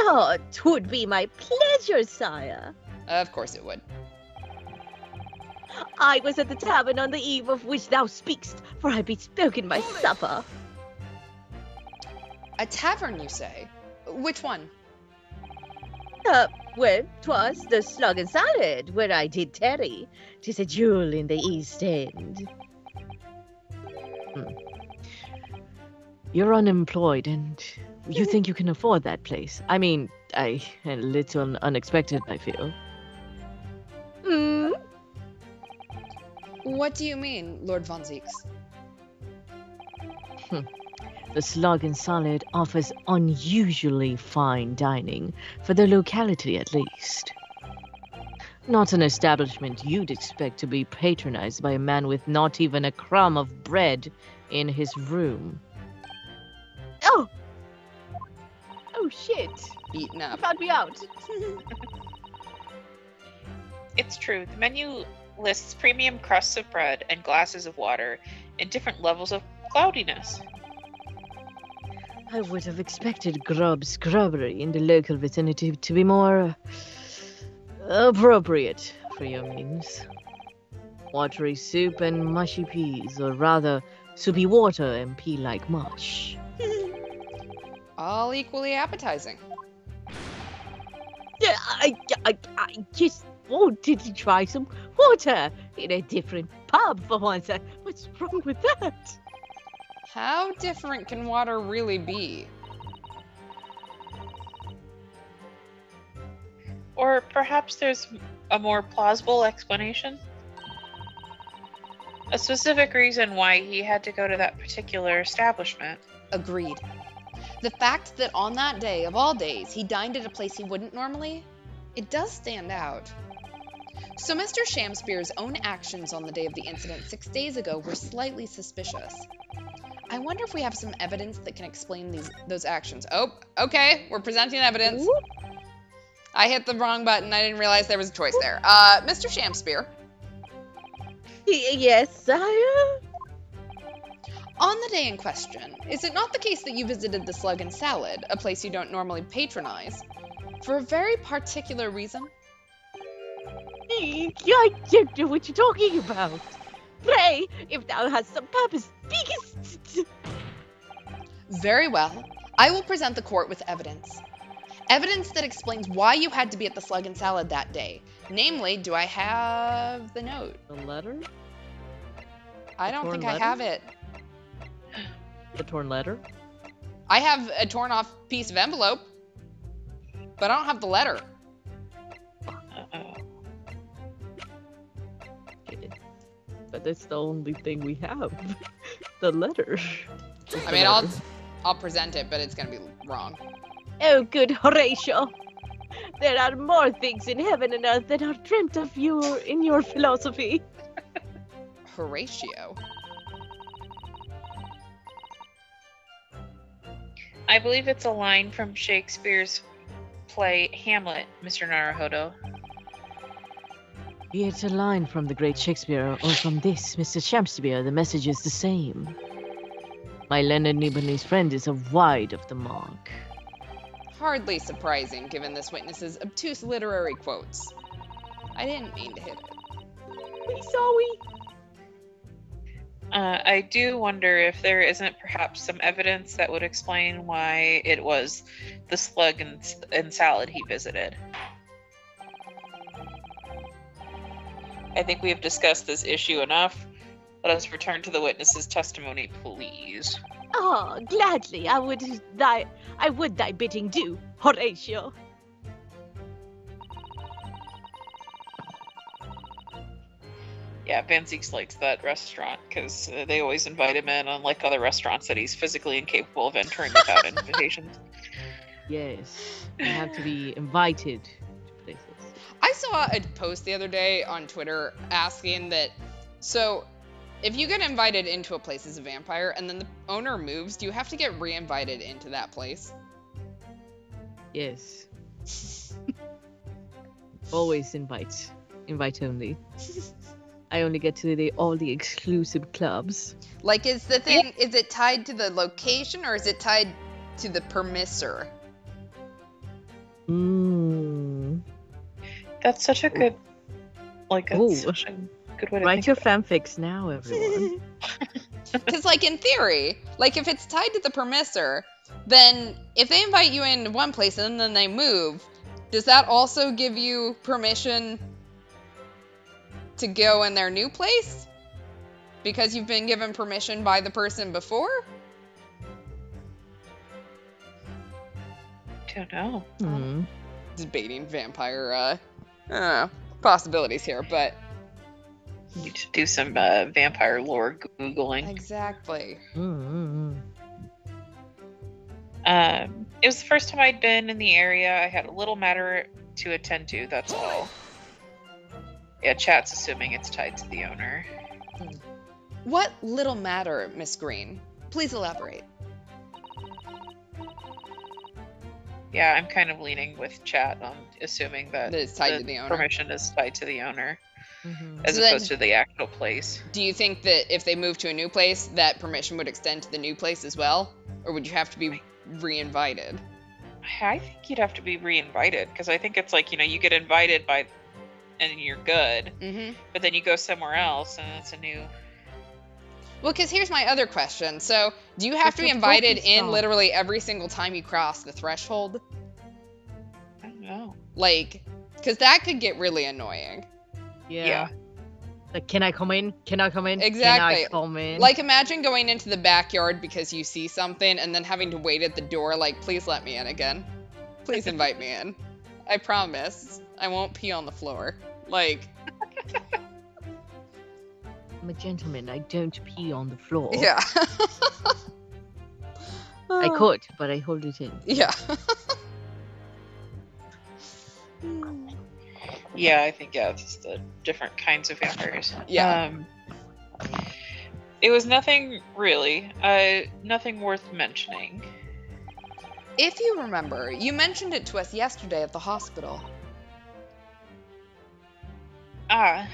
Oh, 'twould be my pleasure, sire. Of course it would. I was at the tavern on the eve of which thou speakst, for I bespoken my supper. A tavern, you say? Which one? Well, 'twas the Slug and Salad, where I did tarry. 'Tis a jewel in the East End. You're unemployed, and you think you can afford that place. I mean, a little unexpected, I feel. Hmm? What do you mean, Lord Von Zieks? The Slug and Salad offers unusually fine dining, for the locality at least. Not an establishment you'd expect to be patronized by a man with not even a crumb of bread in his room. Oh! Oh, shit. Eaten You up. found me out. It's true. The menu lists premium crusts of bread and glasses of water in different levels of cloudiness. I would have expected grub scrubbery in the local vicinity to be more appropriate for your means. Watery soup and mushy peas, or rather, soupy water and pea-like mush. All equally appetizing. Yeah, I just wanted to try some water in a different pub for once. What's wrong with that? How different can water really be? Or perhaps there's a more plausible explanation? A specific reason why he had to go to that particular establishment. Agreed. The fact that on that day, of all days, he dined at a place he wouldn't normally, it does stand out. So Mr. Shamspeare's own actions on the day of the incident 6 days ago were slightly suspicious. I wonder if we have some evidence that can explain those actions. Oh, okay, we're presenting evidence. I hit the wrong button. I didn't realize there was a choice there. Mr. Shamspeare. Yes, sire? On the day in question, is it not the case that you visited the Slug and Salad, a place you don't normally patronize, for a very particular reason? I don't know what you're talking about. Pray, if thou hast some purpose, speakest. Very well. I will present the court with evidence. Evidence that explains why you had to be at the Slug and Salad that day. Namely, do I have the note? The letter? I The don't torn think I letter? have it. The torn letter? I have a torn off piece of envelope, but I don't have the letter. Uh-oh. But that's the only thing we have. The letter. I mean, I'll present it, but it's gonna be wrong. Oh, good Horatio. There are more things in heaven and earth that are dreamt of you in your philosophy. Horatio. I believe it's a line from Shakespeare's play Hamlet, Mr. Naruhodo. Be it a line from the great Shakespeare or from this, Mr. Shakespeare, the message is the same. My Leonard Nibonese friend is wide of the mark. Hardly surprising, given this witness's obtuse literary quotes. I didn't mean to hit it. We saw we. I do wonder if there isn't perhaps some evidence that would explain why it was the slug and salad he visited. I think we have discussed this issue enough. Let us return to the witness's testimony, please. Ah, gladly. I would thy bidding do, Horatio. Yeah, Van Zeeks likes that restaurant because they always invite him in, unlike other restaurants that he's physically incapable of entering without invitations. Yes. You have to be invited to places. I saw a post the other day on Twitter asking that, so if you get invited into a place as a vampire and then the owner moves, do you have to get re-invited into that place? Yes. Always invite. Invite only. I only get to all the exclusive clubs. Like, is it tied to the location or is it tied to the permissor? That's such a good, such a good way to Write think your about fanfics now, everyone. Because, like, in theory, like, if it's tied to the permissor, then if they invite you into one place and then they move, does that also give you permission to go in their new place? Because you've been given permission by the person before? Don't know. Hmm. Debating vampire, I don't know, possibilities here, but... Need to do some vampire lore Googling. Exactly. It was the first time I'd been in the area. I had a little matter to attend to, that's all. Yeah, chat's assuming it's tied to the owner. What little matter, Miss Green? Please elaborate. Yeah, I'm kind of leaning with chat on assuming that It's tied to the owner. permission is tied to the owner, Mm-hmm. as So then- opposed to the actual place. Do you think that if they move to a new place, that permission would extend to the new place as well? Or would you have to be re-invited? I think you'd have to be re-invited, because I think it's like, you get invited by, and you're good, Mm-hmm. but then you go somewhere else, and it's a new... Well, because here's my other question. So, do you have to be It's a invited focus in stop. literally every single time you cross the threshold? I don't know. Like, because that could get really annoying. Yeah. Like, can I come in? Can I come in? Exactly. Can I come in? Like, imagine going into the backyard because you see something and then having to wait at the door, like, please let me in again. Please invite me in. I promise. I won't pee on the floor. Like, I'm a gentleman. I don't pee on the floor. yeah. I could, but I hold it in. Yeah. Yeah, I think, it's just the different kinds of vampires. Yeah. It was nothing really, nothing worth mentioning. If you remember, you mentioned it to us yesterday at the hospital. Ah,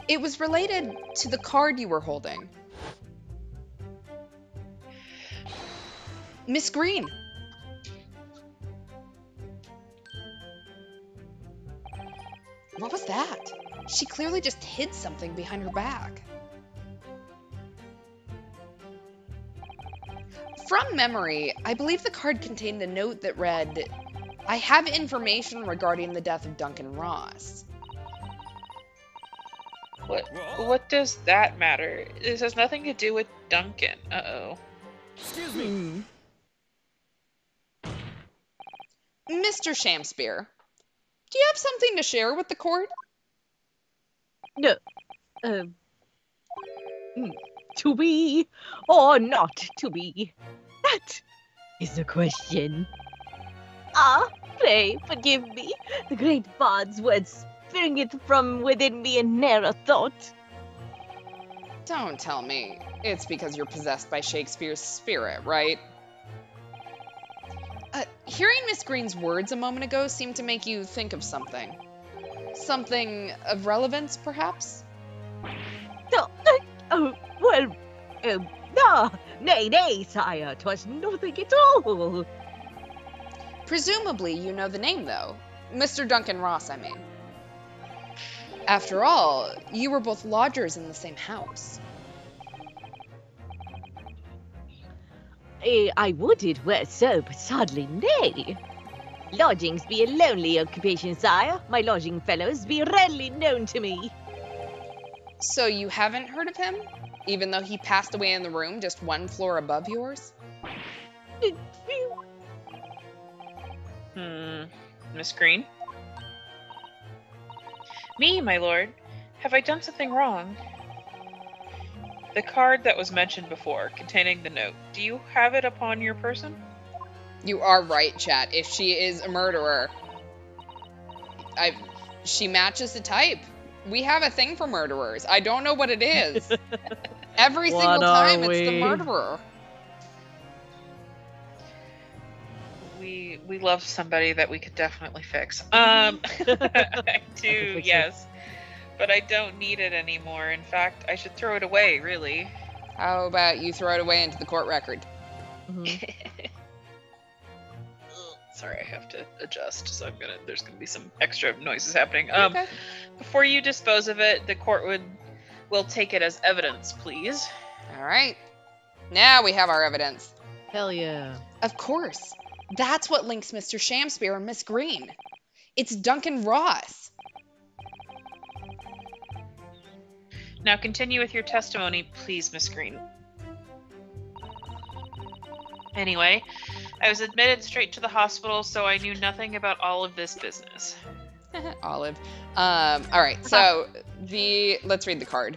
It was related to the card you were holding. Miss Green. What was that? She clearly just hid something behind her back. From memory, I believe the card contained a note that read, "I have information regarding the death of Duncan Ross." What does that matter? This has nothing to do with Duncan. Uh-oh. Excuse me. Mr. Shamspear, do you have something to share with the court? No. To be or not to be? That is the question. Pray forgive me. The great bard's words springeth from within me in ne'er a thought. Don't tell me it's because you're possessed by Shakespeare's spirit, right? Hearing Miss Green's words a moment ago seemed to make you think of something. Something of relevance, perhaps? Nay, sire, 'twas nothing at all. Presumably you know the name, though. Mr. Duncan Ross, I mean. After all, you were both lodgers in the same house. I would it were so, but sadly nay. Lodgings be a lonely occupation, sire. My lodging fellows be readily known to me. So you haven't heard of him? Even though he passed away in the room just one floor above yours? Miss Green? Me, my lord. Have I done something wrong? The card that was mentioned before, containing the note, do you have it upon your person? You are right, chat. If she is a murderer, she matches the type. We have a thing for murderers. I don't know what it is. Every single time it's the murderer. We love somebody that we could definitely fix. I do, yes. But I don't need it anymore. In fact, I should throw it away, really. How about you throw it away into the court record? Sorry, I have to adjust, so there's gonna be some extra noises happening. Okay. Before you dispose of it, the court will take it as evidence, please. All right. Now we have our evidence. Hell yeah. Of course. That's what links Mr. Shamspear and Miss Green. It's Duncan Ross. Now continue with your testimony, please, Miss Green. Anyway, I was admitted straight to the hospital, so I knew nothing about all of this business. Olive. All right, so let's read the card.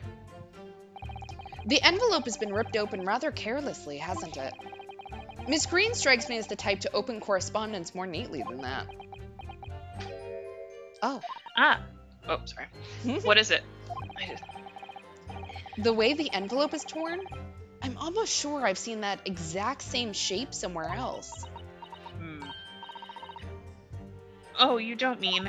The envelope has been ripped open rather carelessly, hasn't it? Miss Green strikes me as the type to open correspondence more neatly than that. Oh. Oh, sorry. What is it? The way the envelope is torn, I'm almost sure I've seen that exact same shape somewhere else. Oh, you don't mean...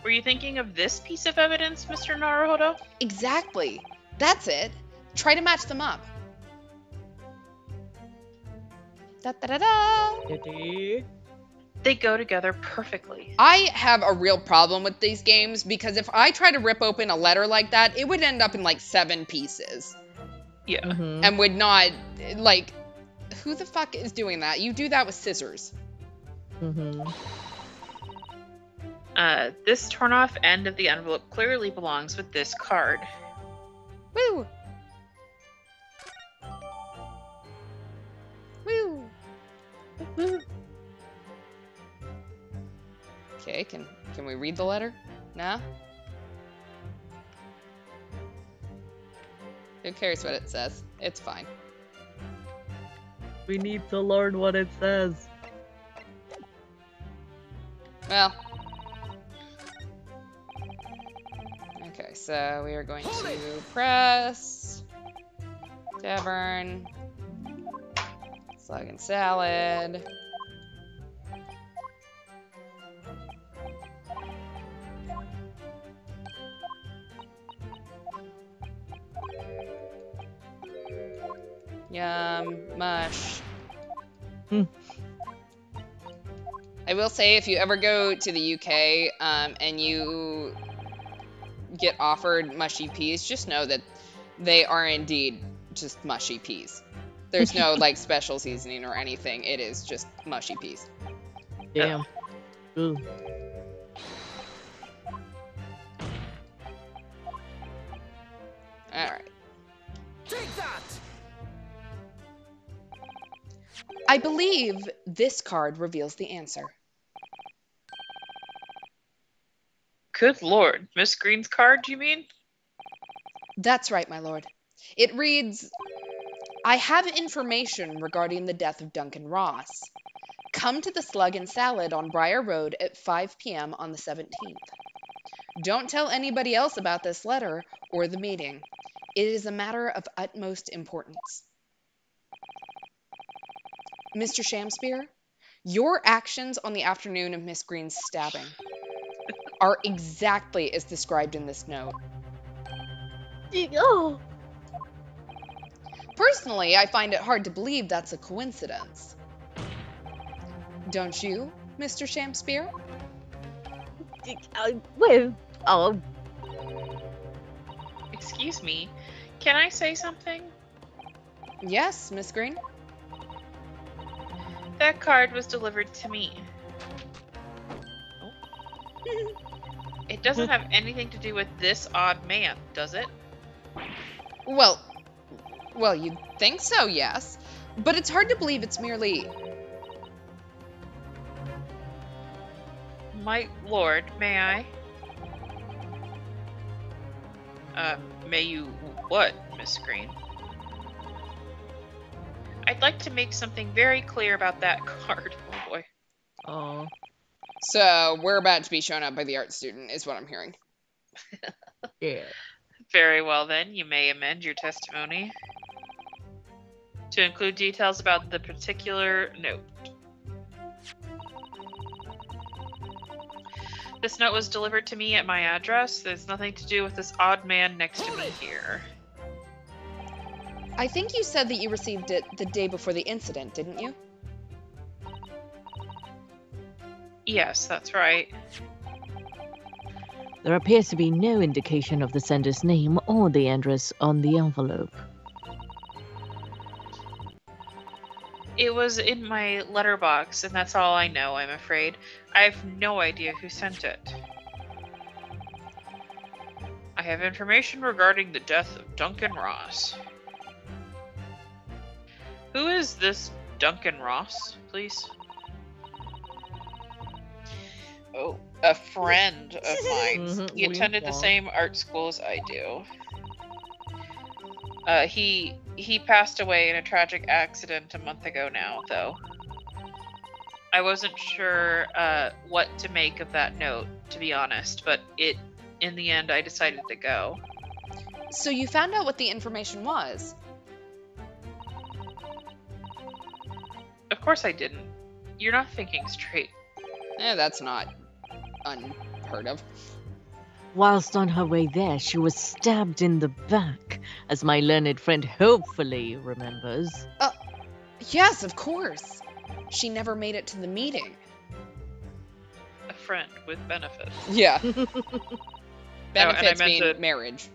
Were you thinking of this piece of evidence, Mr. Naruhodo? Exactly. That's it. Try to match them up. Da-da-da-da! They go together perfectly. I have a real problem with these games because if I try to rip open a letter like that, it would end up in like 7 pieces. Yeah. And would not, like, who the fuck is doing that? You do that with scissors. This torn off end of the envelope clearly belongs with this card. Woo! Woo! Okay, can we read the letter? Nah? Who cares what it says? It's fine. We need to learn what it says. Well. Okay, so we are going to press tavern, slug and salad. Yum, mush. I I will say, if you ever go to the UK and you get offered mushy peas, just know that they are indeed just mushy peas. There's no like special seasoning or anything. It is just mushy peas. Damn. Ooh. All right. Take that! I believe this card reveals the answer. Good lord. Miss Green's card, you mean? That's right, my lord. It reads, I have information regarding the death of Duncan Ross. Come to the Slug and Salad on Briar Road at 5 p.m. on the 17th. Don't tell anybody else about this letter or the meeting. It is a matter of utmost importance. Mr. Shamspear, your actions on the afternoon of Miss Green's stabbing are exactly as described in this note. Oh, Personally, I find it hard to believe that's a coincidence. Don't you, Mr. Shamspear? well, oh, Excuse me. Can I say something? Yes, Miss Green. That card was delivered to me. It doesn't have anything to do with this odd man, does it? Well, you'd think so, yes. But it's hard to believe it's merely... My lord, may I? May you what, Miss Green? I'd like to make something very clear about that card. Oh boy. Oh. So, we're about to be shown up by the art student, is what I'm hearing. Yeah. Very well then, you may amend your testimony to include details about the particular note. This note was delivered to me at my address. There's nothing to do with this odd man next to me here. I think you said that you received it the day before the incident, didn't you? Yes, that's right. There appears to be no indication of the sender's name or the address on the envelope. It was in my letterbox, and that's all I know, I'm afraid. I have no idea who sent it. I have information regarding the death of Duncan Ross. Who is this Duncan Ross, please? Oh, a friend of mine. Mhm, He attended the wink, same art school as I do. He passed away in a tragic accident a month ago now, though. I wasn't sure what to make of that note, to be honest, but in the end, I decided to go. So you found out what the information was? Of course I didn't. You're not thinking straight. That's not unheard of. Whilst on her way there, she was stabbed in the back, as my learned friend hopefully remembers. Yes, of course. She never made it to the meeting. A friend with benefits. Yeah. and I Benefits meant being to- marriage.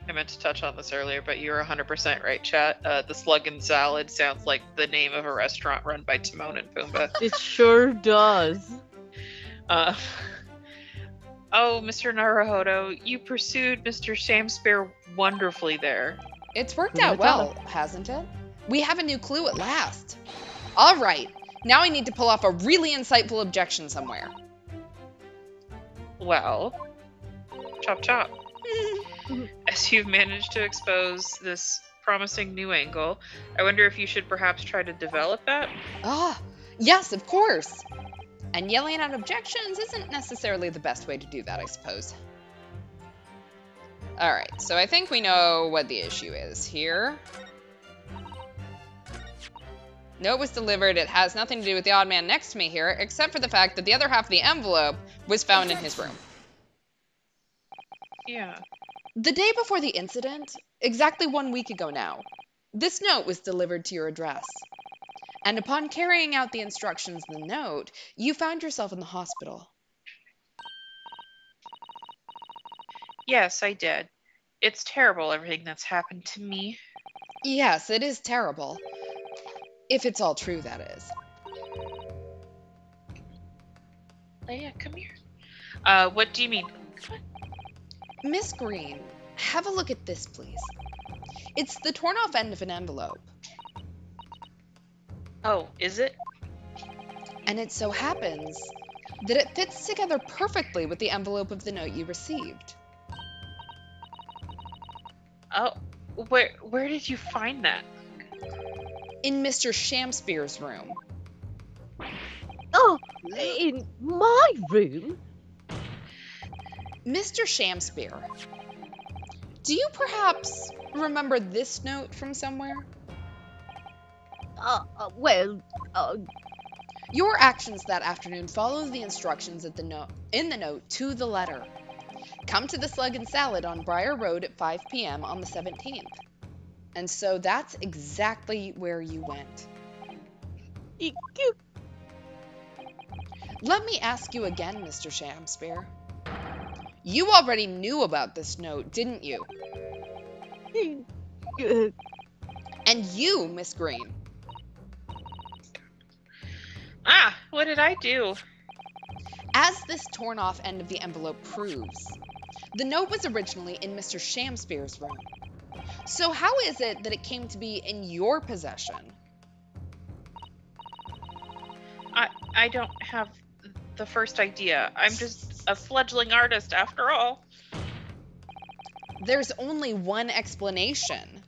I meant to touch on this earlier, but you're 100% right, chat. The Slug and Salad sounds like the name of a restaurant run by Timon and Pumbaa. It sure does. Oh, Mr. Naruhodo, you pursued Mr. Shamspear wonderfully there. It's worked out well, hasn't it? We have a new clue at last. All right, now I need to pull off a really insightful objection somewhere. Well, chop chop. As you've managed to expose this promising new angle, I wonder if you should perhaps try to develop that? Yes, of course. And yelling out objections isn't necessarily the best way to do that, I suppose. All right, so I think we know what the issue is here. Note was delivered. It has nothing to do with the odd man next to me here, except for the fact that the other half of the envelope was found in his room. Yeah. The day before the incident, exactly 1 week ago now, this note was delivered to your address. and upon carrying out the instructions in the note, you found yourself in the hospital. Yes, I did. It's terrible, everything that's happened to me. Yes, it is terrible. If it's all true, that is. Leia, come here. What do you mean? Miss Green, have a look at this, please. It's the torn off end of an envelope, Oh, is it? and it so happens that it fits together perfectly with the envelope of the note you received. Oh, where did you find that? In Mr. Shamspeare's room. Oh, in my room? Mr. Shamspeare, do you perhaps remember this note from somewhere? Well, Your actions that afternoon follow the instructions in the note to the letter. Come to the Slug and Salad on Briar Road at 5 p.m. on the 17th. And so that's exactly where you went. you, Let me ask you again, Mr. Shamspeare. You already knew about this note, didn't you? And you, Miss Green. Ah, what did I do? As this torn off end of the envelope proves, the note was originally in Mr. Shamspeare's room. So how is it that it came to be in your possession? I don't have the first idea. I'm just a fledgling artist after all. There's only one explanation.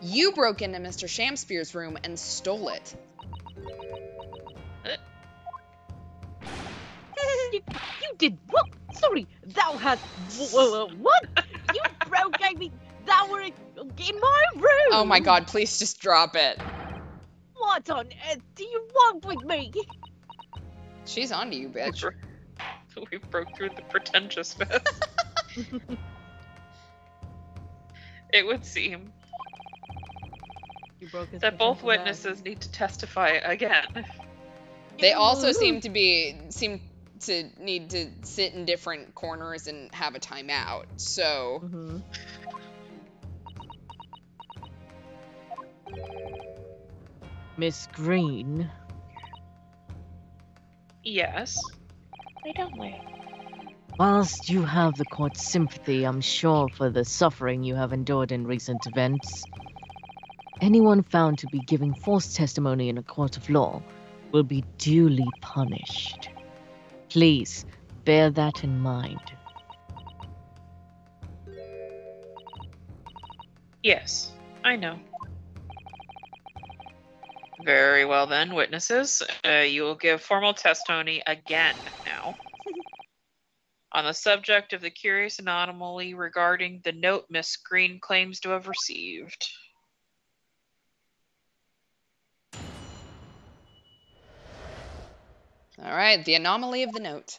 You broke into Mr. Shamspeare's room and stole it. you did what? Sorry, thou hast what? You broke me. Thou were in my room. Oh my god, please just drop it. What on earth do you want with me? She's onto you, bitch. We broke through the pretentiousness. It would seem You broke his that both potential witnesses need to testify again. They also seem to need to sit in different corners and have a timeout. So Mm-hmm. Miss Green. Yes. I don't like. Whilst you have the court's sympathy, I'm sure, for the suffering you have endured in recent events, anyone found to be giving false testimony in a court of law will be duly punished. Please bear that in mind. Yes, I know. Very well then, witnesses. You will give formal testimony again now. On the subject of the curious anomaly regarding the note Miss Green claims to have received. all right, the anomaly of the note.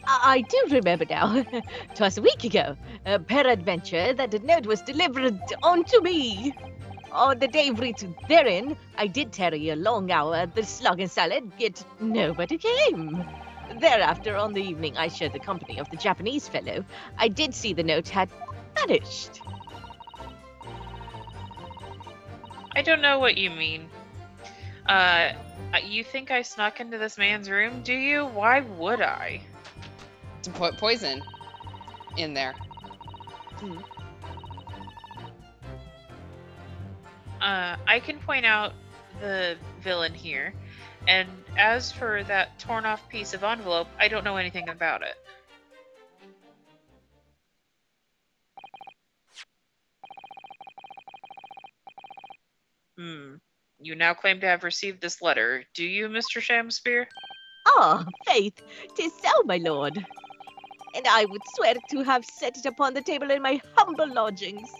I do remember now. 'Twas a week ago. Peradventure that the note was delivered unto me. On the day written therein, I did tarry a long hour at the Slug and Salad, yet nobody came. Thereafter, on the evening I shared the company of the Japanese fellow, I did see the note had vanished. I don't know what you mean. You think I snuck into this man's room, do you? Why would I? To put poison in there. I can point out the villain here, and as for that torn off piece of envelope, I don't know anything about it. You now claim to have received this letter. Do you, Mr. Shamspeare? Ah, faith, 'tis so, my lord. And I would swear to have set it upon the table in my humble lodgings.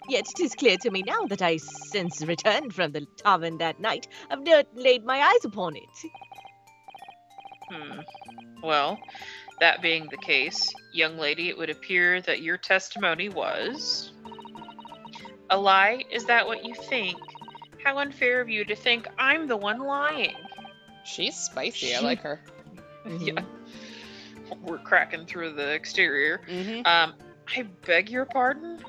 Yet 'tis clear to me now that I since returned from the tavern that night have not laid my eyes upon it. Well, that being the case, young lady, it would appear that your testimony was a lie. Is that what you think? How unfair of you to think I'm the one lying. She's spicy. I like her. Yeah. We're cracking through the exterior. Mm-hmm. I beg your pardon?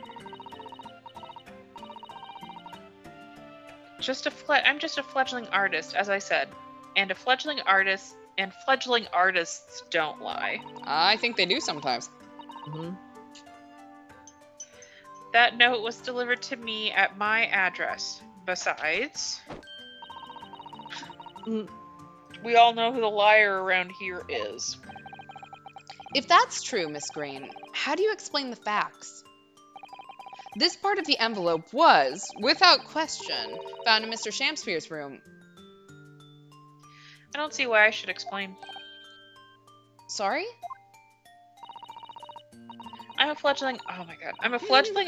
I'm just a fledgling artist, as I said. And fledgling artists don't lie. I think they do sometimes. Mm-hmm. That note was delivered to me at my address. Besides, we all know who the liar around here is. If that's true, Miss Green, how do you explain the facts? This part of the envelope was, without question, found in Mr. Shamsphere's room. I don't see why I should explain. Sorry? I'm a fledgling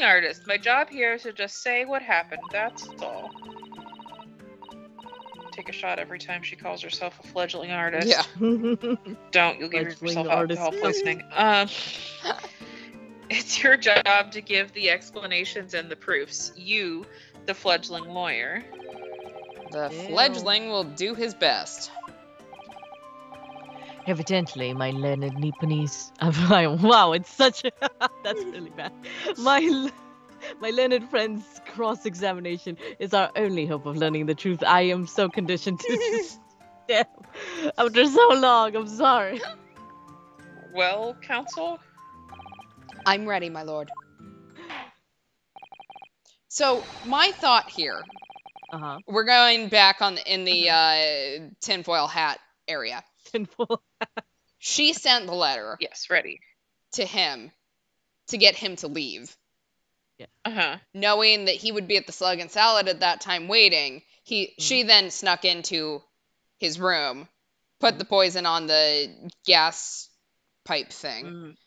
artist. My job here is to just say what happened, that's all. Take a shot every time she calls herself a fledgling artist. Yeah. Don't, you'll give Fledgling yourself artist. alcohol poisoning. It's your job to give the explanations and the proofs. You, the fledgling lawyer. The Ew. fledgling will do his best. Evidently, my learned Nipponese. Wow, it's such a. That's really bad. My learned friend's cross-examination is our only hope of learning the truth. I am so conditioned to this. Damn. After so long, I'm sorry. Well, counsel? I'm ready, my lord. So, my thought here, Uh-huh. we're going back in the tinfoil hat area. Tinfoil. She sent the letter Yes, ready. to him to get him to leave. Uh-huh. Knowing that he would be at the Slug and Salad at that time waiting, she then snuck into his room, put the poison on the gas pipe thing,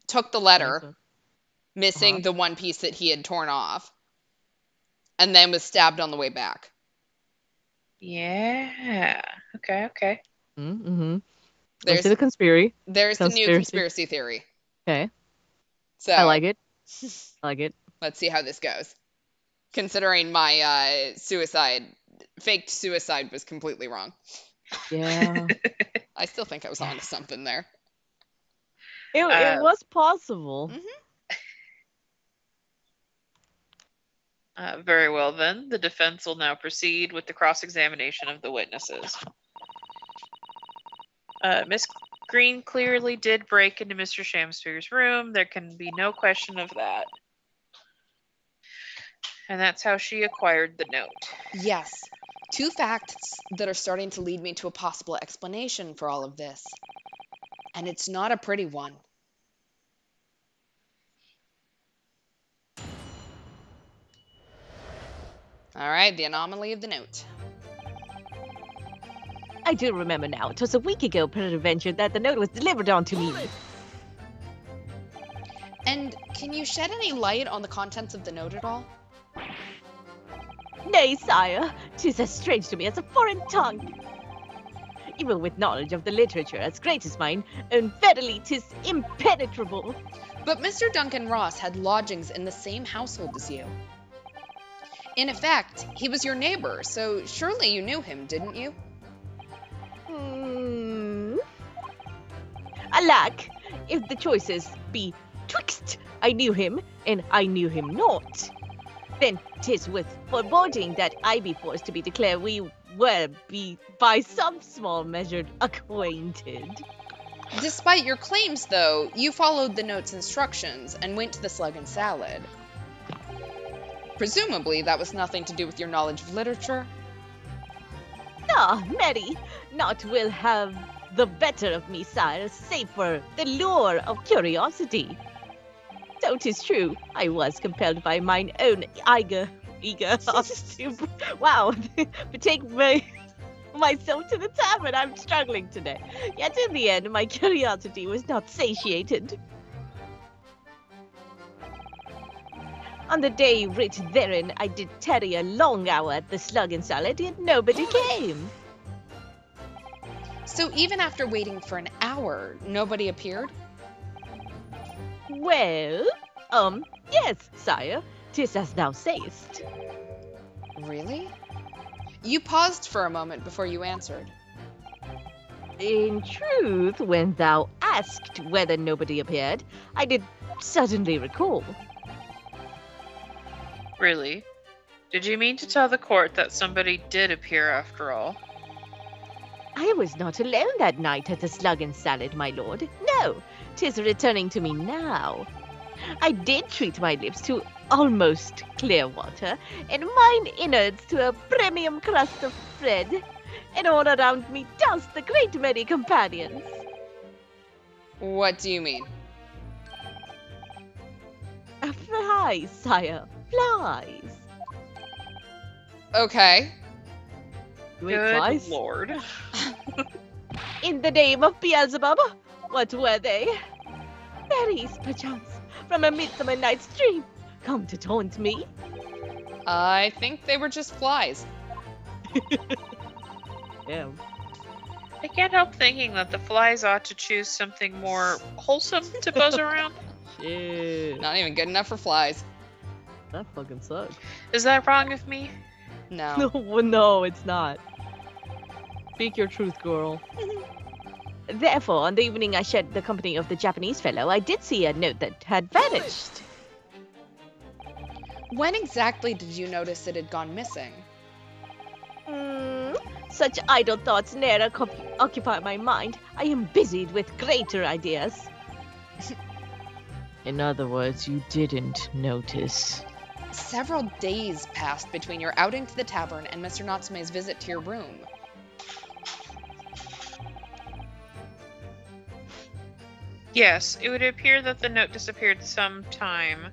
took the letter, missing the one piece that he had torn off, and then was stabbed on the way back. Yeah. Okay. Mm-hmm. There's the conspiracy. There's the new conspiracy theory. Okay. So I like it. I like it. Let's see how this goes. Considering my faked suicide was completely wrong. Yeah. I still think I was onto something there. It was possible. Very well, then. The defense will now proceed with the cross-examination of the witnesses. Miss Green clearly did break into Mr. Shamsphere's room. There can be no question of that. And that's how she acquired the note. Yes. Two facts that are starting to lead me to a possible explanation for all of this. And it's not a pretty one. All right, the anomaly of the note. I do remember now. It was a week ago, peradventure, that the note was delivered onto me. And can you shed any light on the contents of the note at all? Nay, sire, 'tis as strange to me as a foreign tongue. Even with knowledge of the literature as great as mine, and verily 'tis impenetrable. But Mr. Duncan Ross had lodgings in the same household as you. In effect, he was your neighbor, so surely you knew him, didn't you? Alack, if the choices be twixt I knew him and I knew him not, then 'tis with foreboding that I be forced to be declared we were by some small measure acquainted. Despite your claims, though, you followed the note's instructions and went to the Slug and Salad. Presumably, that was nothing to do with your knowledge of literature. Ah, Mary, naught will have the better of me, sire, save for the lure of curiosity. So 'tis true, I was compelled by mine own eager to betake myself to the tavern. I'm struggling today. Yet in the end, my curiosity was not satiated. On the day writ therein, I did tarry a long hour at the Slug and Salad, yet nobody came. So even after waiting for an hour, nobody appeared? Well, yes, sire. 'Tis as thou sayest. Really? You paused for a moment before you answered. In truth, when thou asked whether nobody appeared, I did suddenly recall. Really? Did you mean to tell the court that somebody did appear after all? I was not alone that night at the slug and salad, my lord. No, 'tis returning to me now. I did treat my lips to almost clear water, and mine innards to a premium crust of bread, and all around me danced a great many companions. What do you mean? Flies, sire, flies. Okay. Wait, Good flies? lord. In the name of Beelzebub, what were they? Berries, perchance, from a midsummer night's dream, come to taunt me. I think they were just flies. Yeah. I can't help thinking that the flies ought to choose something more wholesome to buzz around. Shit. Not even good enough for flies. That fucking sucks. Is that wrong of me? No. No, it's not. Speak your truth, girl. Therefore, on the evening I shared the company of the Japanese fellow, I did see a note that had vanished. When exactly did you notice it had gone missing? Such idle thoughts ne'er occupy my mind. I am busied with greater ideas. In other words, you didn't notice. Several days passed between your outing to the tavern and Mr. Natsume's visit to your room. Yes, it would appear that the note disappeared sometime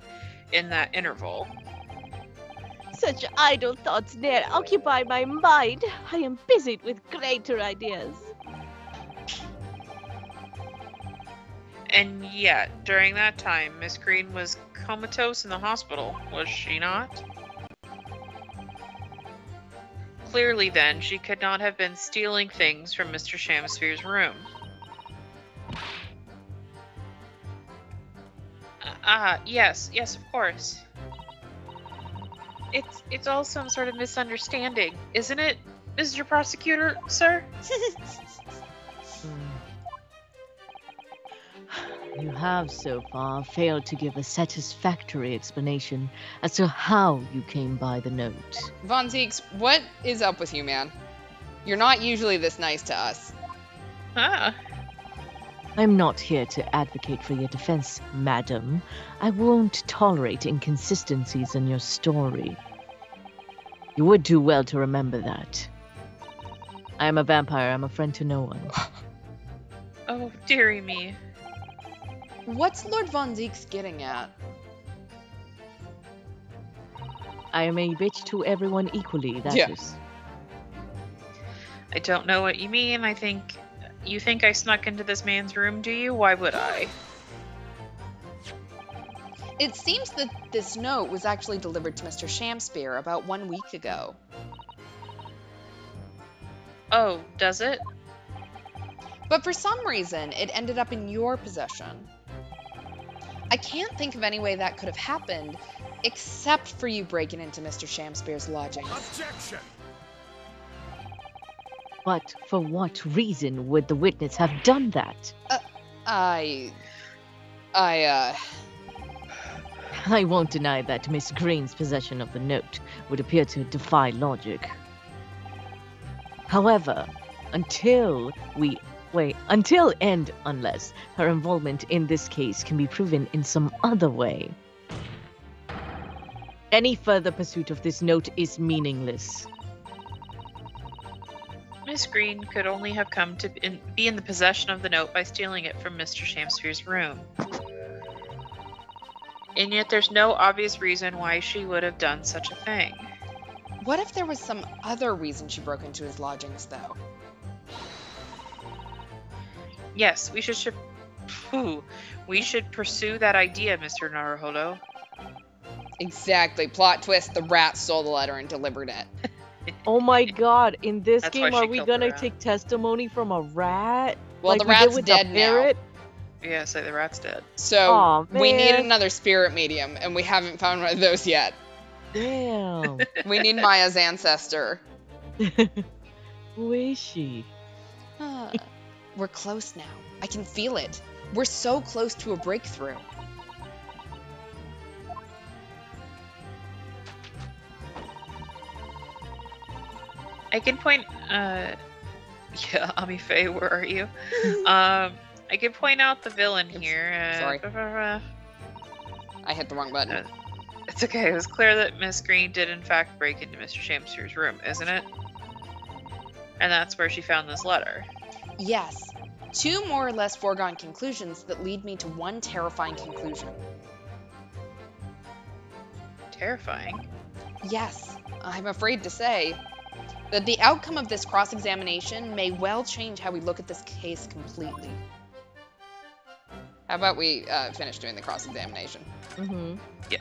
in that interval. Such idle thoughts ne'er occupy my mind. I am busied with greater ideas. And yet, during that time, Miss Green was comatose in the hospital, was she not? Clearly, then, she could not have been stealing things from Mr. Shamsphere's room. Yes, of course. It's all some sort of misunderstanding, isn't it, Mr. Prosecutor, sir? You have so far failed to give a satisfactory explanation as to how you came by the note. Von Zieks, what is up with you, man? You're not usually this nice to us. Ah, I'm not here to advocate for your defense, madam. I won't tolerate inconsistencies in your story. You would do well to remember that. I am a vampire. I'm a friend to no one. oh, dearie me. What's Lord Von Zieks getting at? I am a bitch to everyone equally, that Yeah. is. I don't know what you mean. You think I snuck into this man's room, do you? Why would I? It seems that this note was actually delivered to Mr. Shamsphere about 1 week ago. Oh, does it? But for some reason, it ended up in your possession. I can't think of any way that could have happened, except for you breaking into Mr. Shamsphere's lodgings. Objection! But for what reason would the witness have done that? I won't deny that Miss Green's possession of the note would appear to defy logic. However, until and unless her involvement in this case can be proven in some other way, any further pursuit of this note is meaningless. Miss Green could only have come to be in the possession of the note by stealing it from Mr. Shamsphere's room. And yet there's no obvious reason why she would have done such a thing. What if there was some other reason she broke into his lodgings, though? Yes, we should pursue that idea, Mr. Naruhodo. Exactly. Plot twist, the rat stole the letter and delivered it. Oh my god, in this That's game why are she we killed gonna the rat. take testimony from a rat? Well, like the we did rat's with dead the now. parrot? Yeah, say the rat's dead. So Aw, we need man. another spirit medium, and we haven't found one of those yet. Damn. We need Maya's ancestor. Who is she? We're close now. I can feel it. We're so close to a breakthrough. I can point. Yeah, Amife, where are you? I can point out the villain Oops, here. sorry. I hit the wrong button. It's okay. It was clear that Miss Green did in fact break into Mr. Shamster's room, isn't it? And that's where she found this letter. Yes. Two more or less foregone conclusions that lead me to one terrifying conclusion. Terrifying. Yes, I'm afraid to say that the outcome of this cross-examination may well change how we look at this case completely. How about we finish doing the cross-examination? Mm-hmm. Yeah.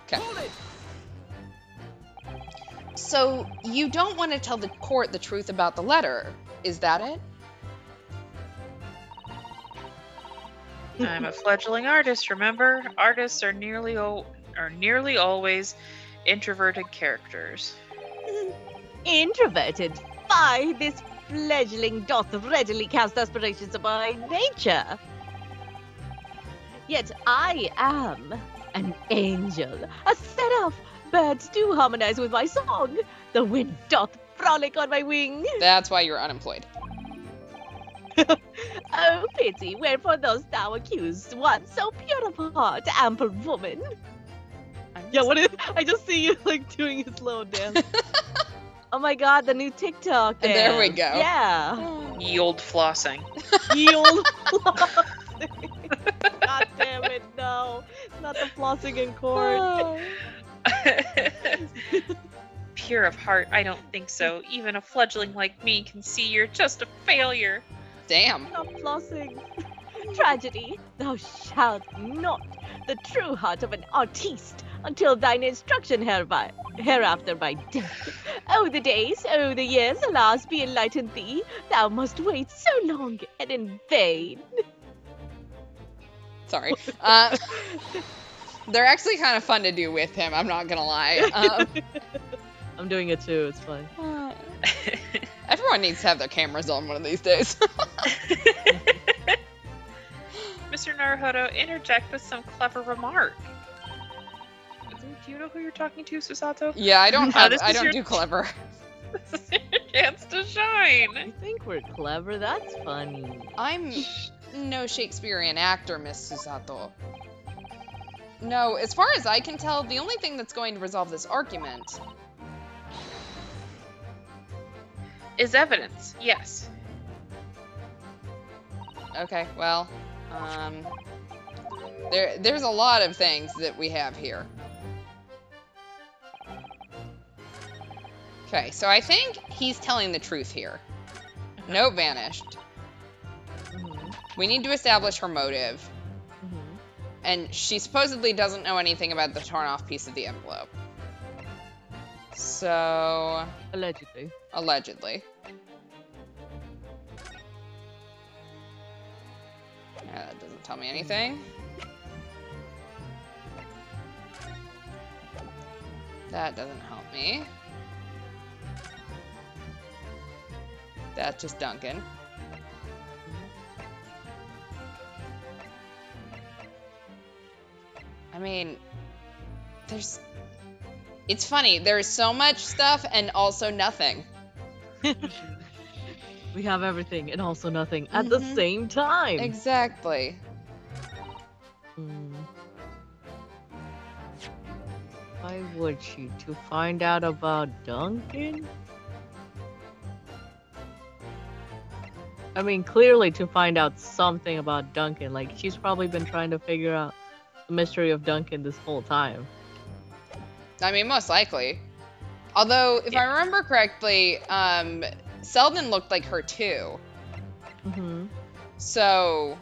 Okay. So, you don't want to tell the court the truth about the letter, is that it? I'm a fledgling artist, remember? Artists are nearly always introverted characters. Introverted. By this fledgling doth readily cast aspirations by nature. Yet I am an angel, a seraph. Birds do harmonize with my song. The wind doth frolic on my wing. That's why you're unemployed. Oh, pity, wherefore dost thou accuse one so pure of heart, ample woman? Yeah, what is? I just see you like doing his little dance. Oh my god, the new TikTok dance. There we go. Yeah. Yield flossing. Yield flossing. God damn it, no. Not the flossing in court. Pure of heart, I don't think so. Even a fledgling like me can see you're just a failure. Damn. Stop flossing. Tragedy, thou shalt not the true heart of an artiste until thine instruction hereafter by death. Oh, the days, oh, the years, alas, be enlightened thee. Thou must wait so long and in vain. Sorry. They're actually kind of fun to do with him, I'm not gonna lie. I'm doing it too, it's fine. Everyone needs to have their cameras on one of these days. Mr. Naruhodo, interject with some clever remark. Do you know who you're talking to, Susato? Yeah, I don't This is your- do clever. This is your chance to shine. You think we're clever? That's funny. I'm no Shakespearean actor, Miss Susato. No, as far as I can tell, the only thing that's going to resolve this argument... Is evidence, yes. Okay, well, there's a lot of things that we have here. Okay, so I think he's telling the truth here. Note vanished. Mhm. We need to establish her motive. Mhm. And she supposedly doesn't know anything about the torn off piece of the envelope. So, Allegedly. allegedly. Yeah, that doesn't tell me anything. That doesn't help me. That's just Duncan. I mean, it's funny, there's so much stuff and also nothing. We have everything and also nothing at the Mhm. same time. Exactly. Hmm. Why would she? To find out about Duncan? I mean, clearly to find out something about Duncan. Like, she's probably been trying to figure out the mystery of Duncan this whole time. I mean, most likely. Although, if I remember correctly, Selden looked like her too. Mm-hmm. So...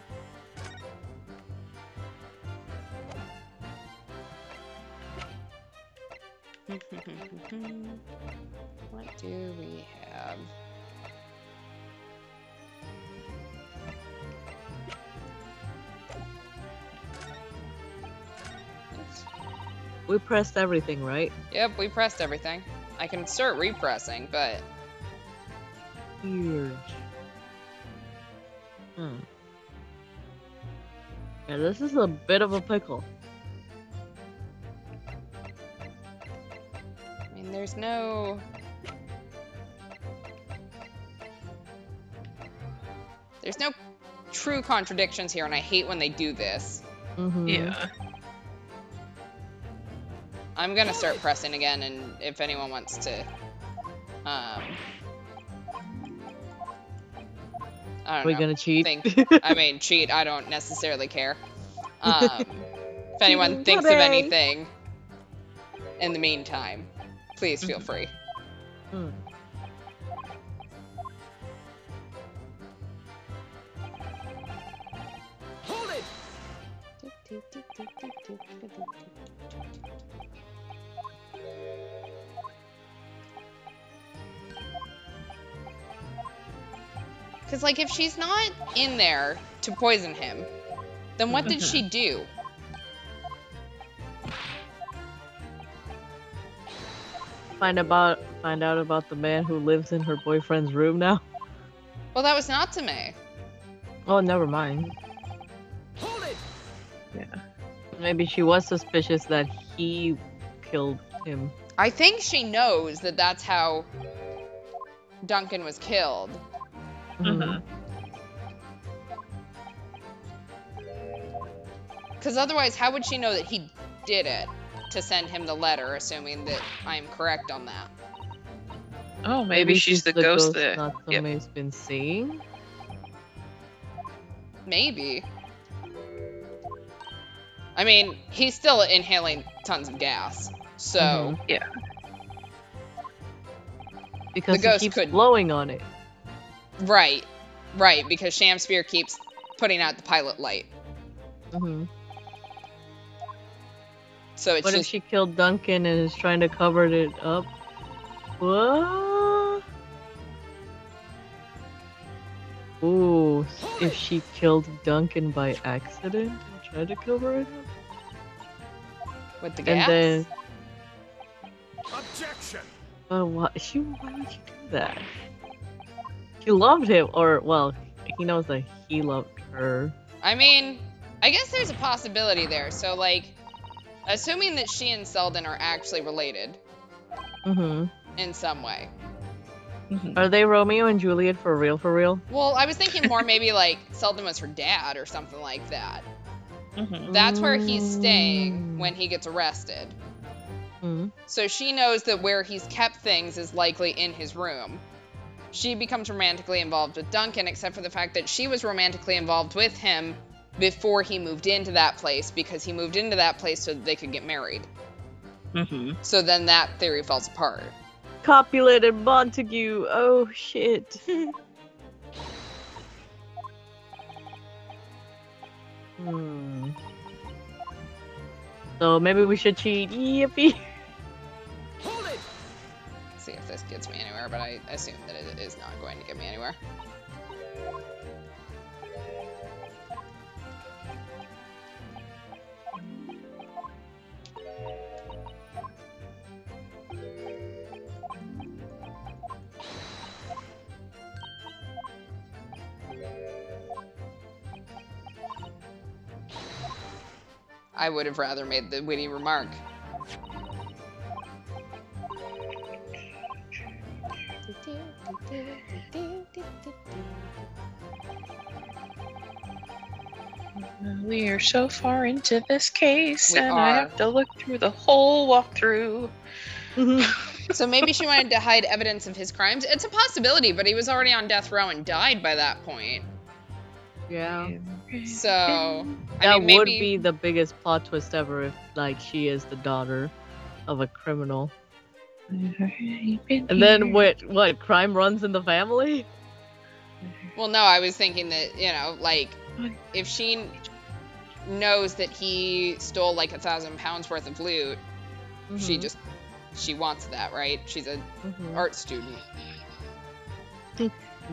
what do we have? We pressed everything, right? Yep, we pressed everything. I can start repressing, but Huge. Yeah, this is a bit of a pickle. I mean, there's no true contradictions here, and I hate when they do this. Yeah. I'm gonna start pressing again, and if anyone wants to, I don't We're know. gonna cheat. I mean, cheat. I don't necessarily care. If anyone Cheating thinks of today. anything in the meantime, please feel free. Hmm. Hold it! Because, like, if she's not in there to poison him, then what did she do? Find out about the man who lives in her boyfriend's room now. Well, that was Natsume. Oh, never mind. Hold it! Maybe she was suspicious that he killed him. I think she knows that that's how Duncan was killed. Mhm. Because otherwise, how would she know that he did it to send him the letter, assuming that I'm correct on that? Oh, maybe she's the ghost that. Yep. Natsume's been seeing. Maybe. I mean, he's still inhaling tons of gas, so Yeah. Because The ghost he keeps couldn't. blowing on it. right, because Shamspear keeps putting out the pilot light. Hmm. So it's What if just she killed Duncan and is trying to cover it up? What? Ooh, if she killed Duncan by accident and tried to cover it up? with the And gas. then, Objection! why would she do that? She loved him, or, well, he knows that he loved her. I mean, I guess there's a possibility there. So, like, assuming that she and Selden are actually related Mm-hmm. in some way. Are they Romeo and Juliet for real, for real? Well, I was thinking more maybe like Selden was her dad or something like that. That's where he's staying when he gets arrested. Mm. So she knows that where he's kept things is likely in his room. She becomes romantically involved with Duncan, except for the fact that she was romantically involved with him before he moved into that place, because he moved into that place so that they could get married. So then that theory falls apart. Copulated Montague. Oh shit. So maybe we should cheat. Yippee. Hold it! See if this gets me anywhere, but I assume that it is not going to get me anywhere. I would have rather made the witty remark. We are so far into this case, We and are. I have to look through the whole walkthrough. So maybe she wanted to hide evidence of his crimes. It's a possibility, but he was already on death row and died by that point. Yeah. So, I That mean, would maybe be the biggest plot twist ever if, like, she is the daughter of a criminal. And then what? Crime runs in the family? Well, no, I was thinking that, you know, like, if she knows that he stole like 1,000 pounds worth of loot, she wants that, right? She's a art student.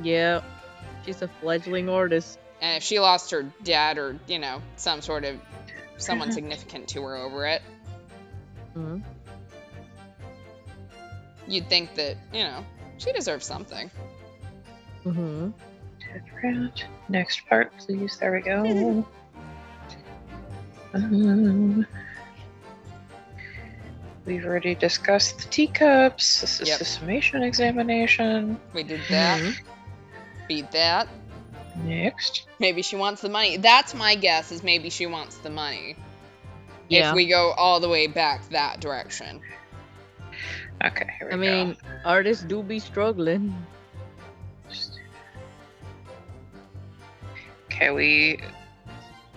Yeah. She's a fledgling artist. And if she lost her dad or, you know, someone significant to her over it, Mhm. You'd think that, she deserves something. Mhm. Different. Next part, please. There we go. We've already discussed the teacups. This is Yep. the summation examination. We did that. Mhm. Beat that. Next. Maybe she wants the money. That's my guess, is maybe she wants the money. Yeah. If we go all the way back that direction. Okay, here we I go. mean, artists do be struggling. Okay, we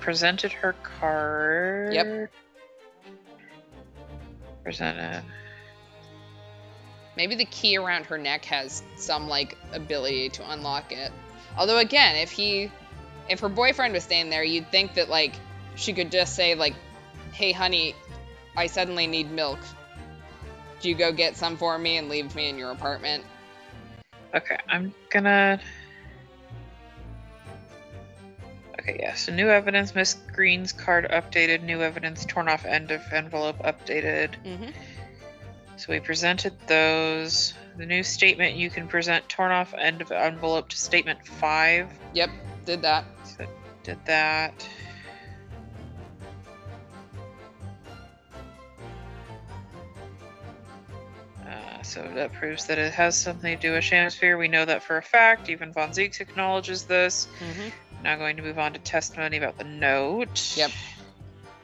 presented her card. Yep. Presented. Maybe the key around her neck has some, ability to unlock it. Although, again, if her boyfriend was staying there, you'd think that, she could just say, hey, honey, I suddenly need milk. Do you go get some for me and leave me in your apartment? Okay, I'm gonna. Okay, yeah, so new evidence, Miss Green's card updated, new evidence, torn off end of envelope updated. Mm-hmm. So we presented those. The new statement, you can present torn off end of envelope to statement 5. Yep, did that. So did that. So that proves that it has something to do with Shamsphere. We know that for a fact. Even Von Zieks acknowledges this. Mm-hmm. Now going to move on to testimony about the note. Yep.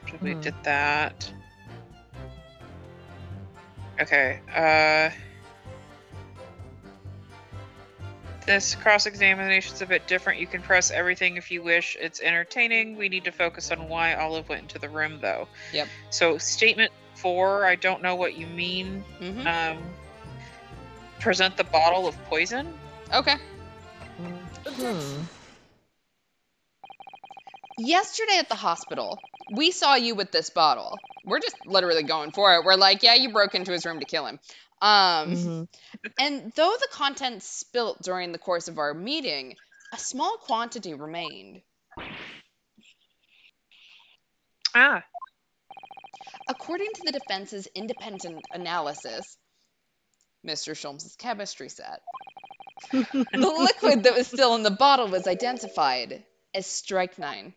So we did that. Okay. This cross-examination's a bit different. You can press everything if you wish. It's entertaining. We need to focus on why Olive went into the room, though. Yep. So statement 4, I don't know what you mean. Mm-hmm. Present the bottle of poison? Okay. Mhm. Yesterday at the hospital, we saw you with this bottle. We're just literally going for it. We're like, yeah, you broke into his room to kill him. Mhm. And though the contents spilt during the course of our meeting, a small quantity remained. Ah. According to the defense's independent analysis, Mr. Sholmes' chemistry set, the liquid that was still in the bottle was identified as strychnine.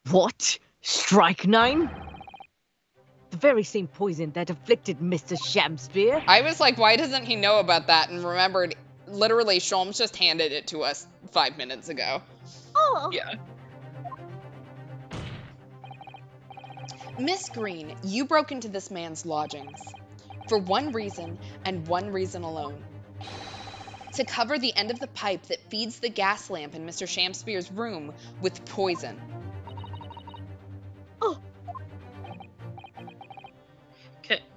What? Strychnine? The very same poison that afflicted Mr. Shamsphere? I was like, why doesn't he know about that? And remembered, literally, Sholmes just handed it to us 5 minutes ago. Oh, Yeah. Miss Green, you broke into this man's lodgings for one reason and one reason alone. To cover the end of the pipe that feeds the gas lamp in Mr. Shamsphere's room with poison. oh,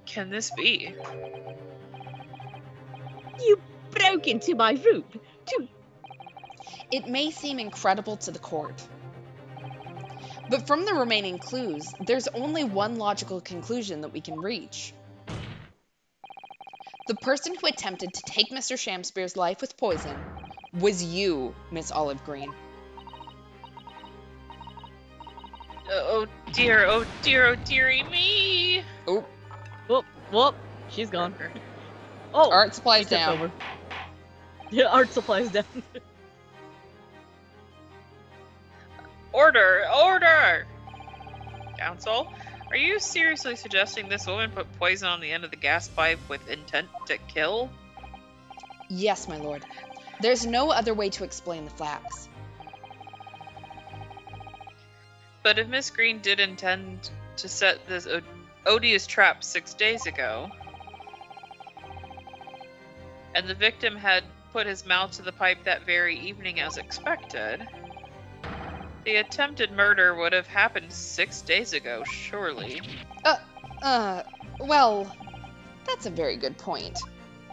Can this be? you broke into my room to It may seem incredible to the court, but from the remaining clues, there's only one logical conclusion that we can reach. The person who attempted to take Mr. Shamsphere's life with poison was you, Miss Olive Green. Oh dear, oh dear, oh dearie me! Oh, Whoop, whoop. She's gone. Oh, art supplies she tipped down. over. Yeah, art supplies down. Order! Order! Counsel, are you seriously suggesting this woman put poison on the end of the gas pipe with intent to kill? Yes, my lord. There's no other way to explain the facts. But if Miss Green did intend to set this odious trap 6 days ago, and the victim had put his mouth to the pipe that very evening as expected, the attempted murder would have happened 6 days ago, surely. Well, that's a very good point.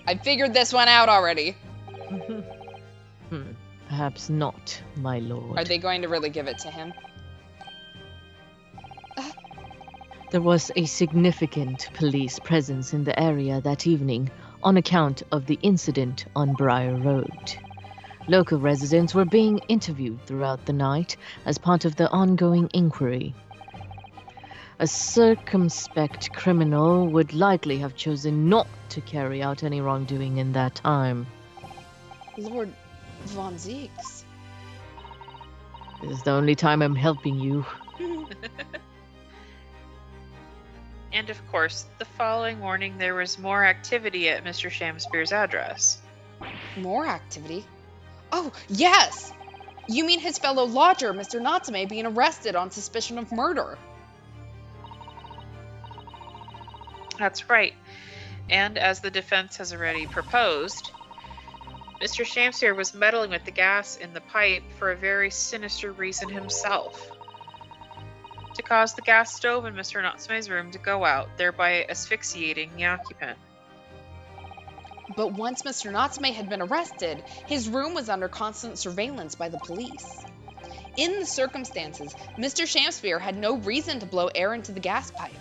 I figured this one out already. Perhaps not, my lord. Are they going to really give it to him? There was a significant police presence in the area that evening on account of the incident on Briar Road. Local residents were being interviewed throughout the night as part of the ongoing inquiry. A circumspect criminal would likely have chosen not to carry out any wrongdoing in that time. Lord Von Zeeks. This is the only time I'm helping you. And of course, the following morning there was more activity at Mr. Shamspeare's address. More activity? Oh, yes! You mean his fellow lodger, Mr. Natsume, being arrested on suspicion of murder? That's right. And as the defense has already proposed, Mr. Shamspere was meddling with the gas in the pipe for a very sinister reason himself. To cause the gas stove in Mr. Natsume's room to go out, thereby asphyxiating the occupant. But once Mr. Natsume had been arrested, his room was under constant surveillance by the police. In the circumstances, Mr. Shamspere had no reason to blow air into the gas pipe.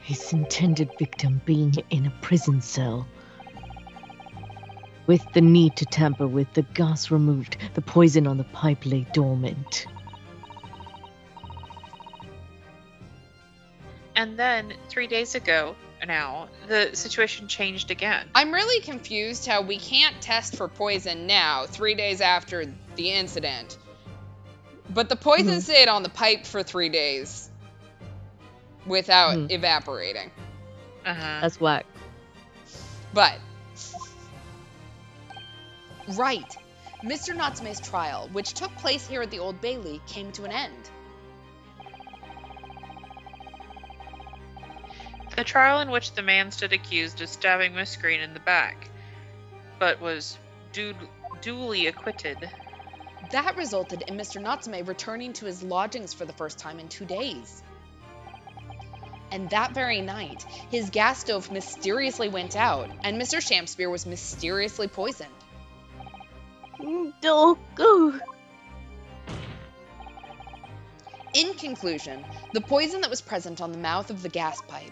His intended victim being in a prison cell. With the need to tamper with the gas removed, the poison on the pipe lay dormant. And then, 3 days ago now, the situation changed again. I'm really confused how we can't test for poison now, 3 days after the incident. But the poison stayed on the pipe for 3 days without evaporating. Uh-huh. That's whack. But, right, Mr. Natsume's trial, which took place here at the Old Bailey, came to an end. The trial in which the man stood accused of stabbing Miss Green in the back, but was duly acquitted. That resulted in Mr. Natsume returning to his lodgings for the first time in 2 days. And that very night, his gas stove mysteriously went out, and Mr. Shamspere was mysteriously poisoned. Doku. In conclusion, the poison that was present on the mouth of the gas pipe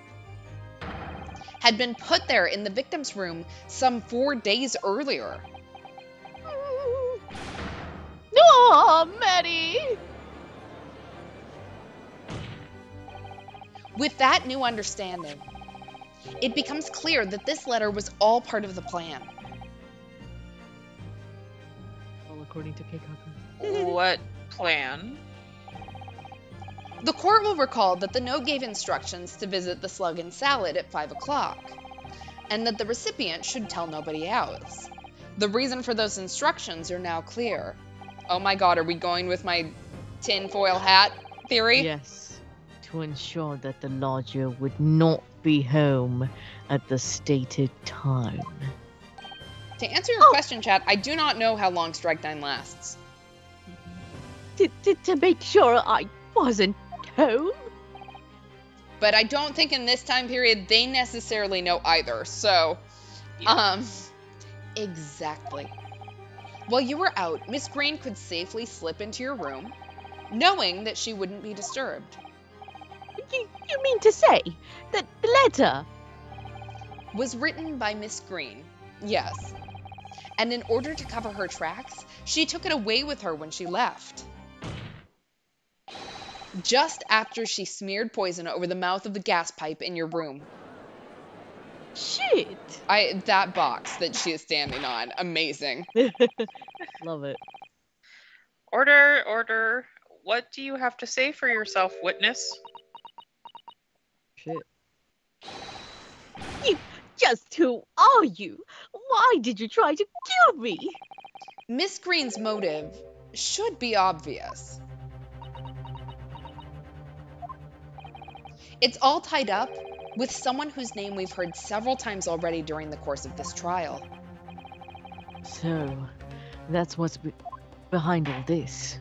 had been put there in the victim's room some 4 days earlier. Oh, Maddie! With that new understanding, it becomes clear that this letter was all part of the plan. All according to Keikaku. What plan? The court will recall that the note gave instructions to visit the Slug and Salad at 5 o'clock, and that the recipient should tell nobody else. The reason for those instructions are now clear. Oh my god, are we going with my tinfoil hat theory? Yes, to ensure that the lodger would not be home at the stated time. To answer your question, Chad, I do not know how long Strike 9 lasts. To make sure I wasn't home. But I don't think in this time period they necessarily know either, so... Exactly. While you were out, Miss Green could safely slip into your room, knowing that she wouldn't be disturbed. You mean to say that the letter Was written by Miss Green, yes. And in order to cover her tracks, she took it away with her when she left. Just after she smeared poison over the mouth of the gas pipe in your room. shit? That box that she is standing on, amazing. Love it. Order, order. What do you have to say for yourself, witness? Shit. Just who are you? Why did you try to kill me? Miss Green's motive should be obvious. It's all tied up with someone whose name we've heard several times already during the course of this trial. So, that's what's behind all this.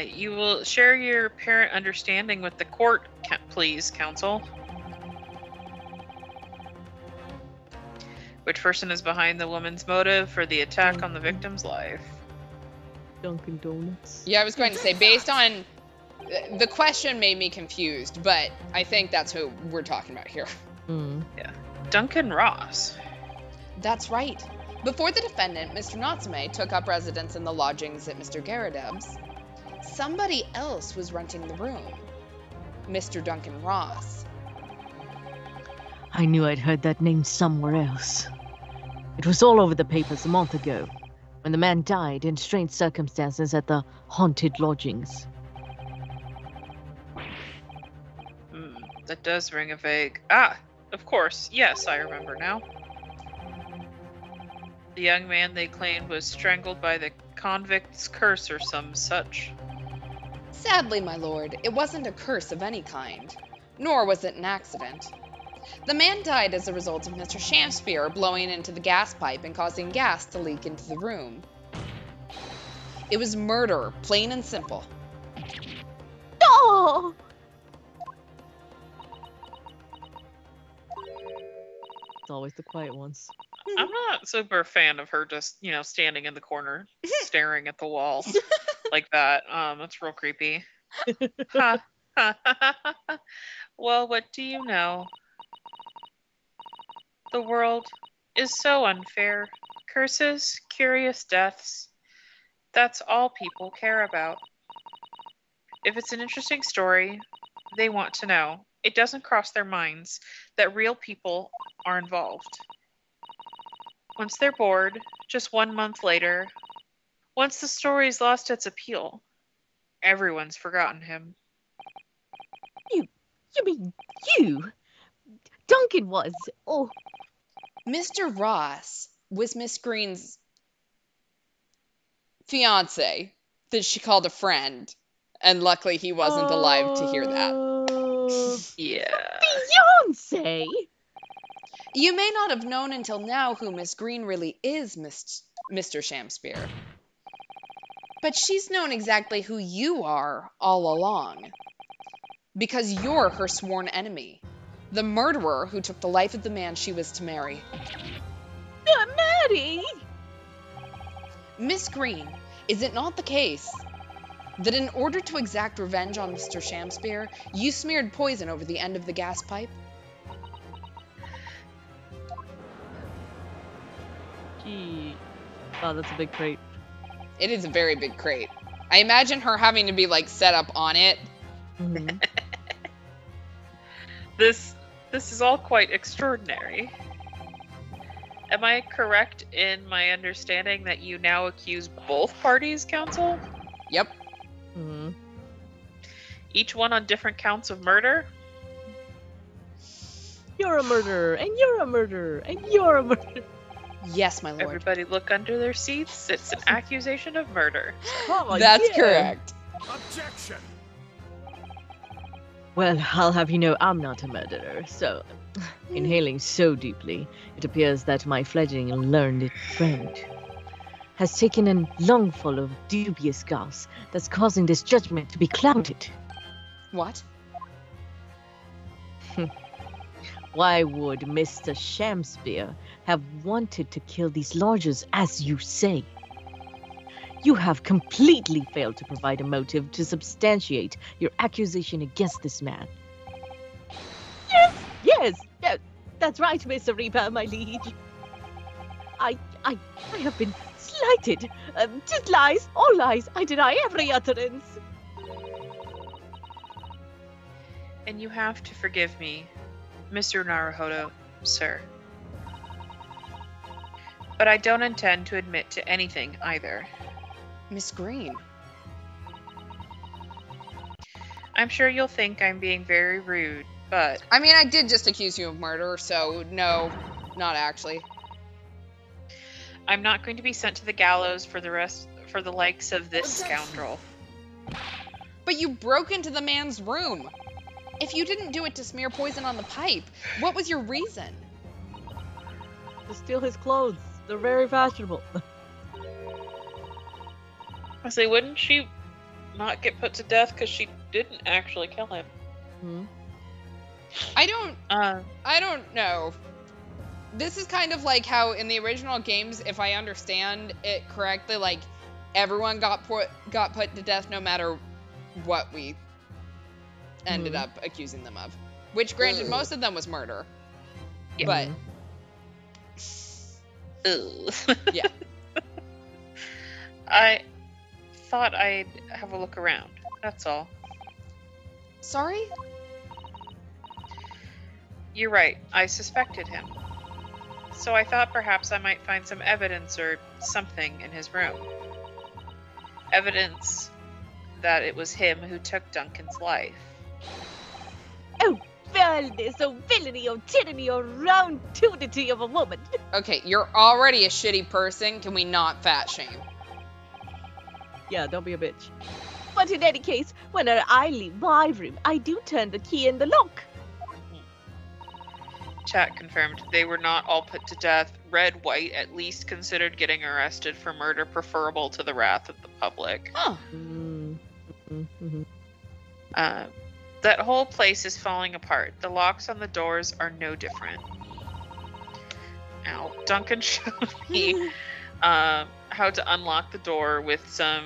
You will share your apparent understanding with the court, please, counsel. Which person is behind the woman's motive for the attack on the victim's life? Dunkin' Donuts. Yeah, I was going to say, based on... The question made me confused, but I think that's who we're talking about here. Yeah. Duncan Ross. That's right. Before the defendant, Mr. Natsume, took up residence in the lodgings at Mr. Garadeb's, somebody else was renting the room. Mr. Duncan Ross. I knew I'd heard that name somewhere else. It was all over the papers a month ago, when the man died in strange circumstances at the haunted lodgings. That does ring a vague. Ah, of course. Yes, I remember now. The young man they claimed was strangled by the convict's curse or some such. Sadly, my lord, it wasn't a curse of any kind, nor was it an accident. The man died as a result of Mr. Shakespeare blowing into the gas pipe and causing gas to leak into the room. It was murder, plain and simple. Oh! It's always the quiet ones. I'm not super fan of her just, standing in the corner, staring at the wall like that. That's real creepy. Ha. Well, what do you know? The world is so unfair. Curses, curious deaths. That's all people care about. If it's an interesting story, they want to know. It doesn't cross their minds that real people are involved. Once they're bored, just 1 month later, once the story's lost its appeal, everyone's forgotten him. You mean you? Duncan was. Oh, Mr. Ross was Miss Green's fiance that she called a friend, and luckily he wasn't alive to hear that. Yeah. fiance! You may not have known until now who Miss Green really is, Mr. Shakespeare. But she's known exactly who you are all along. Because you're her sworn enemy. The murderer who took the life of the man she was to marry. Maddie! Miss Green, is it not the case that in order to exact revenge on Mr. Shakespeare, you smeared poison over the end of the gas pipe? Gee. Wow, that's a big crate. It is a very big crate. I imagine her having to be, set up on it. Mm-hmm. This is all quite extraordinary. Am I correct in my understanding that you now accuse both parties, counsel? Yep. Mm-hmm. Each one on different counts of murder? You're a murderer, and you're a murderer, and you're a murderer. Yes, my lord. Everybody look under their seats. It's an accusation of murder. Oh, That's yeah. correct. Objection! Well, I'll have you know I'm not a murderer, so inhaling so deeply, it appears that my fledgling learned friend has taken a lungful of dubious gas that's causing this judgment to be clouded. What? Why would Mr. Shakespeare have wanted to kill these lodgers, as you say? You have completely failed to provide a motive to substantiate your accusation against this man. Yes, that's right, Mr. Reaper, my liege. I have been slighted. Just lies, all lies. I deny every utterance. And you have to forgive me, Mr. Naruhodo, sir. But I don't intend to admit to anything either. Miss Green. I'm sure you'll think I'm being very rude, but I mean, I did just accuse you of murder, so no, not actually. I'm not going to be sent to the gallows for the likes of this scoundrel. But you broke into the man's room. If you didn't do it to smear poison on the pipe, what was your reason? To steal his clothes. They're very fashionable. I say, wouldn't she not get put to death because she didn't actually kill him? Hmm? I don't know. This is kind of like how in the original games, if I understand it correctly, everyone got put to death no matter what we ended up accusing them of. Which, granted, most of them was murder. Yeah. But Ugh. yeah. I thought I'd have a look around. That's all. Sorry? You're right. I suspected him. So I thought perhaps I might find some evidence or something in his room. Evidence that it was him who took Duncan's life. Oh, foulness, oh, villainy, oh, tyranny, oh, round toothity of a woman. Okay, you're already a shitty person. Can we not fat shame? Yeah, don't be a bitch. But in any case, when I leave my room, I do turn the key in the lock. Chat confirmed they were not all put to death. Red White at least considered getting arrested for murder preferable to the wrath of the public. Huh. Mm-hmm. That whole place is falling apart. The locks on the doors are no different. Now, Duncan showed me how to unlock the door with some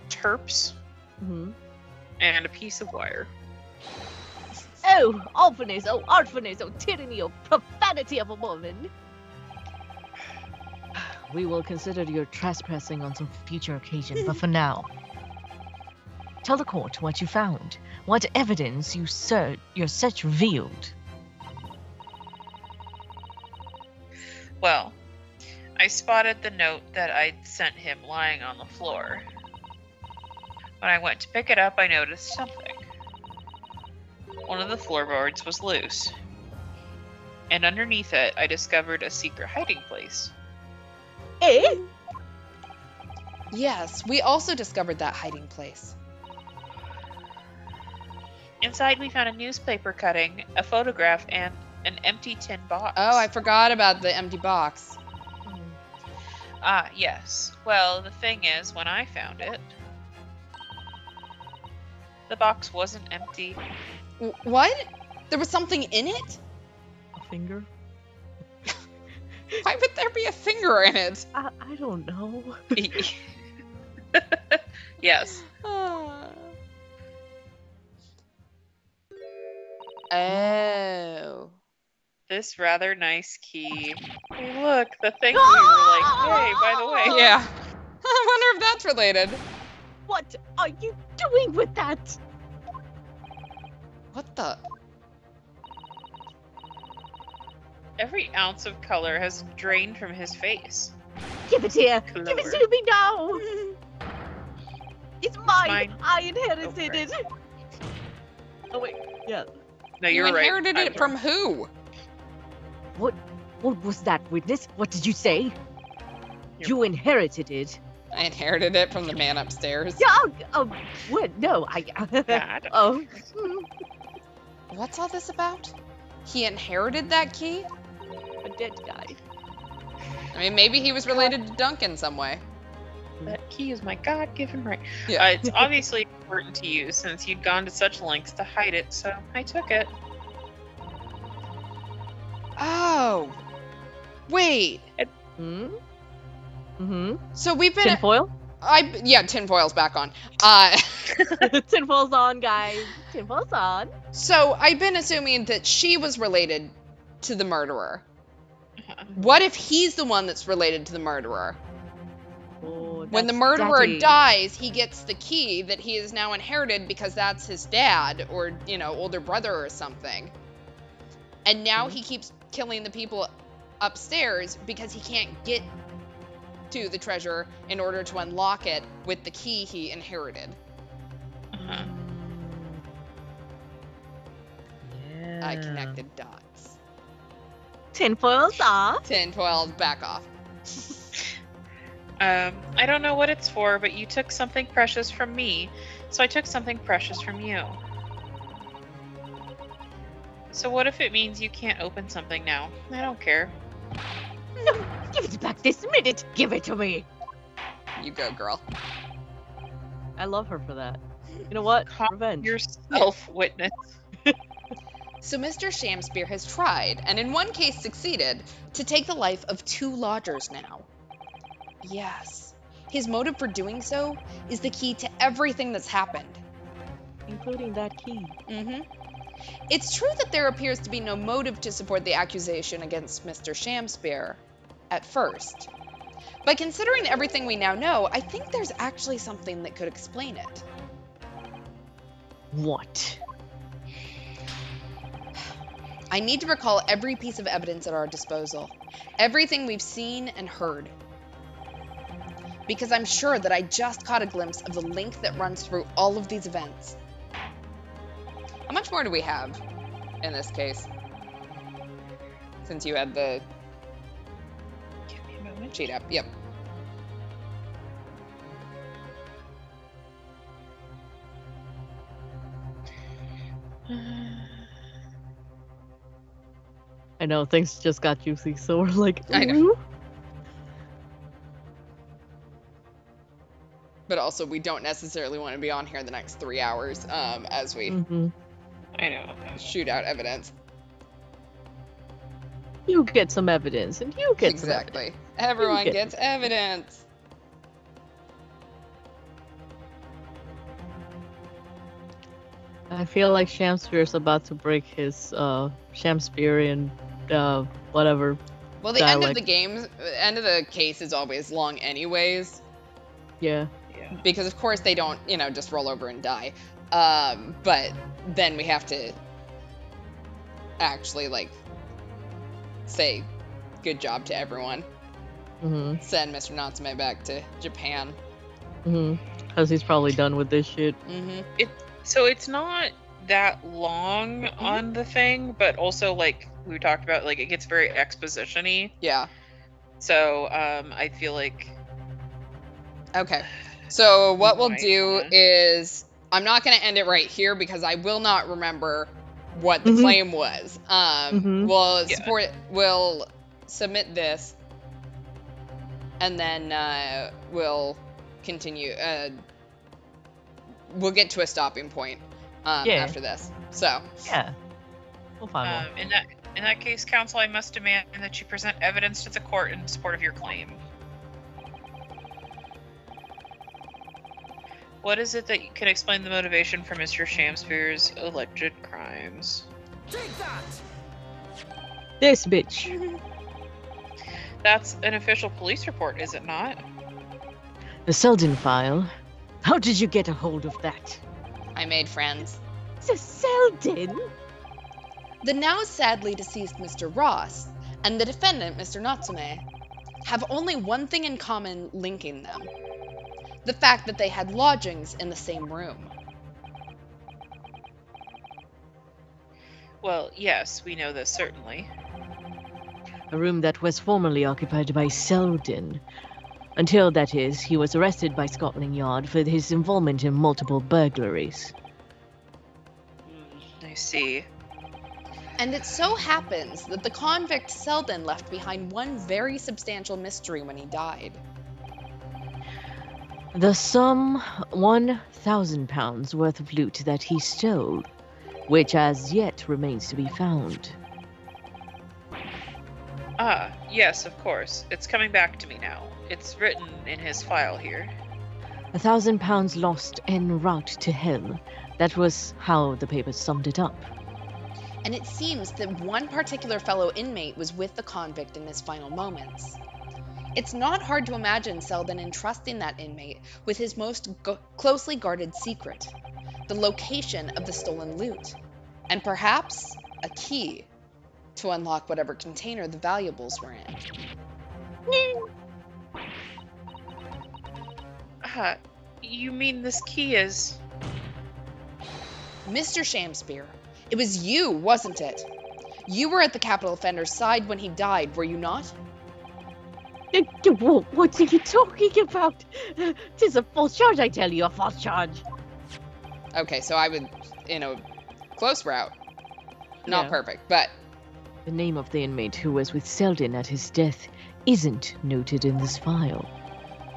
terps Mm-hmm. and a piece of wire. Oh, awfulness, oh, artfulness, oh, tyranny, oh, profanity of a woman. We will consider your trespassing on some future occasion, but for now, tell the court what you found. What evidence your search revealed. Well, I spotted the note that I'd sent him lying on the floor. When I went to pick it up, I noticed something. One of the floorboards was loose. And underneath it, I discovered a secret hiding place. Eh? Yes, we also discovered that hiding place. Inside, we found a newspaper cutting, a photograph, and an empty tin box. Oh, I forgot about the empty box. Ah, yes. Well, the thing is, when I found it, the box wasn't empty. What? There was something in it? A finger? Why would there be a finger in it? I don't know. Yes. Oh. This rather nice key. Hey, look, the thing we were like, hey, by the way. Yeah. I wonder if that's related. What are you doing with that? What the? Every ounce of color has drained from his face. Give it here. Give it Color. to me now. It's mine. Mine. I inherited Oh, it. Oh wait, yeah. No, You you're right. inherited I'm it from who? What was that, witness? What did you say? Your- You inherited it. I inherited it from the man upstairs. Yeah. What? No. Yeah, I don't- Oh. What's all this about? He inherited that key? A dead guy. I mean, maybe he was related to Duncan some way. That key is my God-given right. Yeah. It's obviously important to you since you'd gone to such lengths to hide it, so I took it. Oh. Wait. Hmm? Mm-hmm. So we've been... Tinfoil? Yeah, tinfoil's back on. Tinfoil's on, guys. Tinfoil's on. So I've been assuming that she was related to the murderer. Uh-huh. What if he's the one that's related to the murderer? Oh, When the that's murderer daddy. dies, he gets the key that he has now inherited because that's his dad or, older brother or something. And now he keeps killing the people upstairs because he can't get to the treasure in order to unlock it with the key he inherited. Uh-huh. Yeah. I connected dots. Tinfoil's off. Tinfoil's back off. I don't know what it's for, but you took something precious from me, so I took something precious from you. So what if it means you can't open something now? I don't care. No, give it back this minute. Give it to me. You go, girl. I love her for that. You know what? Calm Revenge. yourself, witness. So Mr. Shamspeare has tried, and in one case succeeded, to take the life of 2 lodgers now. Yes. His motive for doing so is the key to everything that's happened. Including that key. It's true that there appears to be no motive to support the accusation against Mr. Shamspeare at first. But considering everything we now know, I think there's actually something that could explain it. What? I need to recall every piece of evidence at our disposal. Everything we've seen and heard. Because I'm sure that I just caught a glimpse of the link that runs through all of these events. How much more do we have in this case? Since you had the Give me a moment. cheat up. Yep. I know, things just got juicy, so we're like, I know. ooh. But also, we don't necessarily want to be on here the next 3 hours as we Mhm. I know. shoot out evidence. You get some evidence, and you get some evidence. Exactly. Everyone get- gets evidence. I feel like Shamspeare's about to break his Shakespearean whatever. Well, the end of Dialect. the game, the end of the case is always long anyways, Yeah. Yeah. because of course they don't, just roll over and die. But then we have to actually, say good job to everyone. Mhm. Send Mr. Natsume back to Japan. Mhm. Because he's probably done with this shit. Mm-hmm. So it's not that long on the thing, but also like we talked about, like it gets very exposition-y. Yeah. So I feel like Okay. So what We we'll might do wanna- is I'm not going to end it right here because I will not remember what the Mhm. claim was. Mhm. We'll submit this and then we'll continue. We'll get to a stopping point Yeah. after this. So Yeah. We'll find one. in that case, counsel, I must demand that you present evidence to the court in support of your claim. What is it that can explain the motivation for Mr. Shamspeare's alleged crimes? Take that! This bitch. That's an official police report, is it not? The Selden file. How did you get a hold of that? I made friends. The Selden? The now sadly deceased Mr. Ross and the defendant, Mr. Natsume, have only one thing in common linking them. The fact that they had lodgings in the same room. Well, yes, we know this certainly. A room that was formerly occupied by Selden. Until, that is, he was arrested by Scotland Yard for his involvement in multiple burglaries. I see. And it so happens that the convict Selden left behind one very substantial mystery when he died. The sum £1,000 worth of loot that he stole, which as yet remains to be found. Ah, yes, of course. It's coming back to me now. It's written in his file here. £1,000 lost en route to hell. That was how the paper summed it up. And it seems that one particular fellow inmate was with the convict in his final moments. It's not hard to imagine Selden entrusting that inmate with his most closely guarded secret, the location of the stolen loot, and perhaps a key to unlock whatever container the valuables were in. Ah, you mean this key is... Mr. Shamspeare, it was you, wasn't it? You were at the capital offender's side when he died, were you not? What are you talking about? 'Tis a false charge, I tell you, a false charge. Okay, so I would, close route. Not Yeah. perfect, but The name of the inmate who was with Selden at his death isn't noted in this file.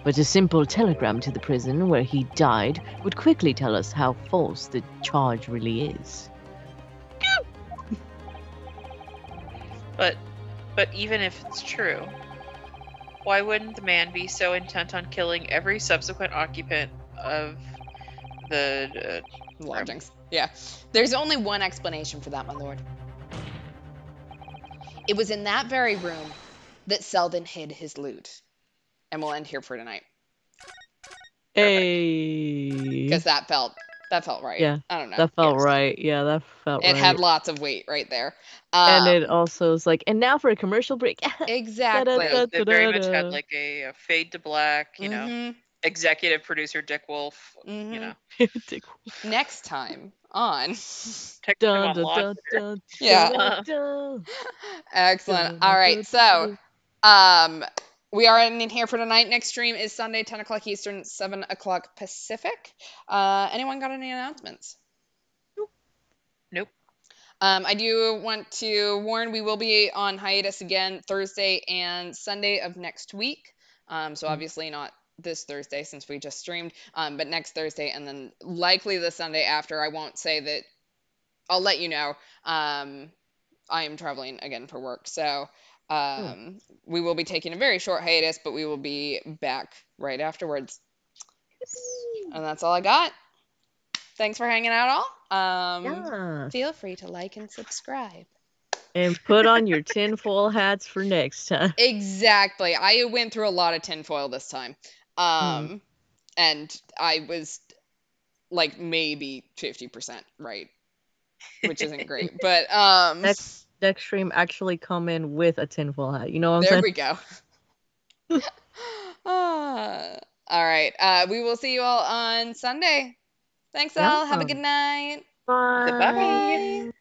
But a simple telegram to the prison where he died would quickly tell us how false the charge really is. But even if it's true, why wouldn't the man be so intent on killing every subsequent occupant of the lodgings. Yeah. There's only one explanation for that, my lord. It was in that very room that Selden hid his loot. And we'll end here for tonight. Hey. Because that felt right. Yeah, I don't know. that felt Yes. right. Yeah, that felt It right. had lots of weight right there. And it also is like, and now for a commercial break. Exactly. They very much had like a fade to black, you know, Mhm. executive producer Dick Wolf, you Mhm. know. Dick Wolf. Next time on. Text him Dun, on dun, launch. dun, dun, Yeah. dun, dun, Excellent. dun, All right. dun, So, dun. we are ending here for tonight. Next stream is Sunday, 10 o'clock Eastern, 7 o'clock Pacific. Anyone got any announcements? Nope. I do want to warn we will be on hiatus again Thursday and Sunday of next week. So obviously not this Thursday since we just streamed, but next Thursday and then likely the Sunday after. I won't say that. I'll let you know. I am traveling again for work, so we will be taking a very short hiatus, but we will be back right afterwards. And that's all I got. Thanks for hanging out, all. Yes. Feel free to like and subscribe. And put on your tinfoil hats for next time. Exactly. I went through a lot of tinfoil this time. And I was like maybe 50% right, which isn't great. But Next stream actually come in with a tinfoil hat. You know what I'm there saying? we go. All right. We will see you all on Sunday. Thanks, all. Have a good night. Bye. Goodbye. Bye.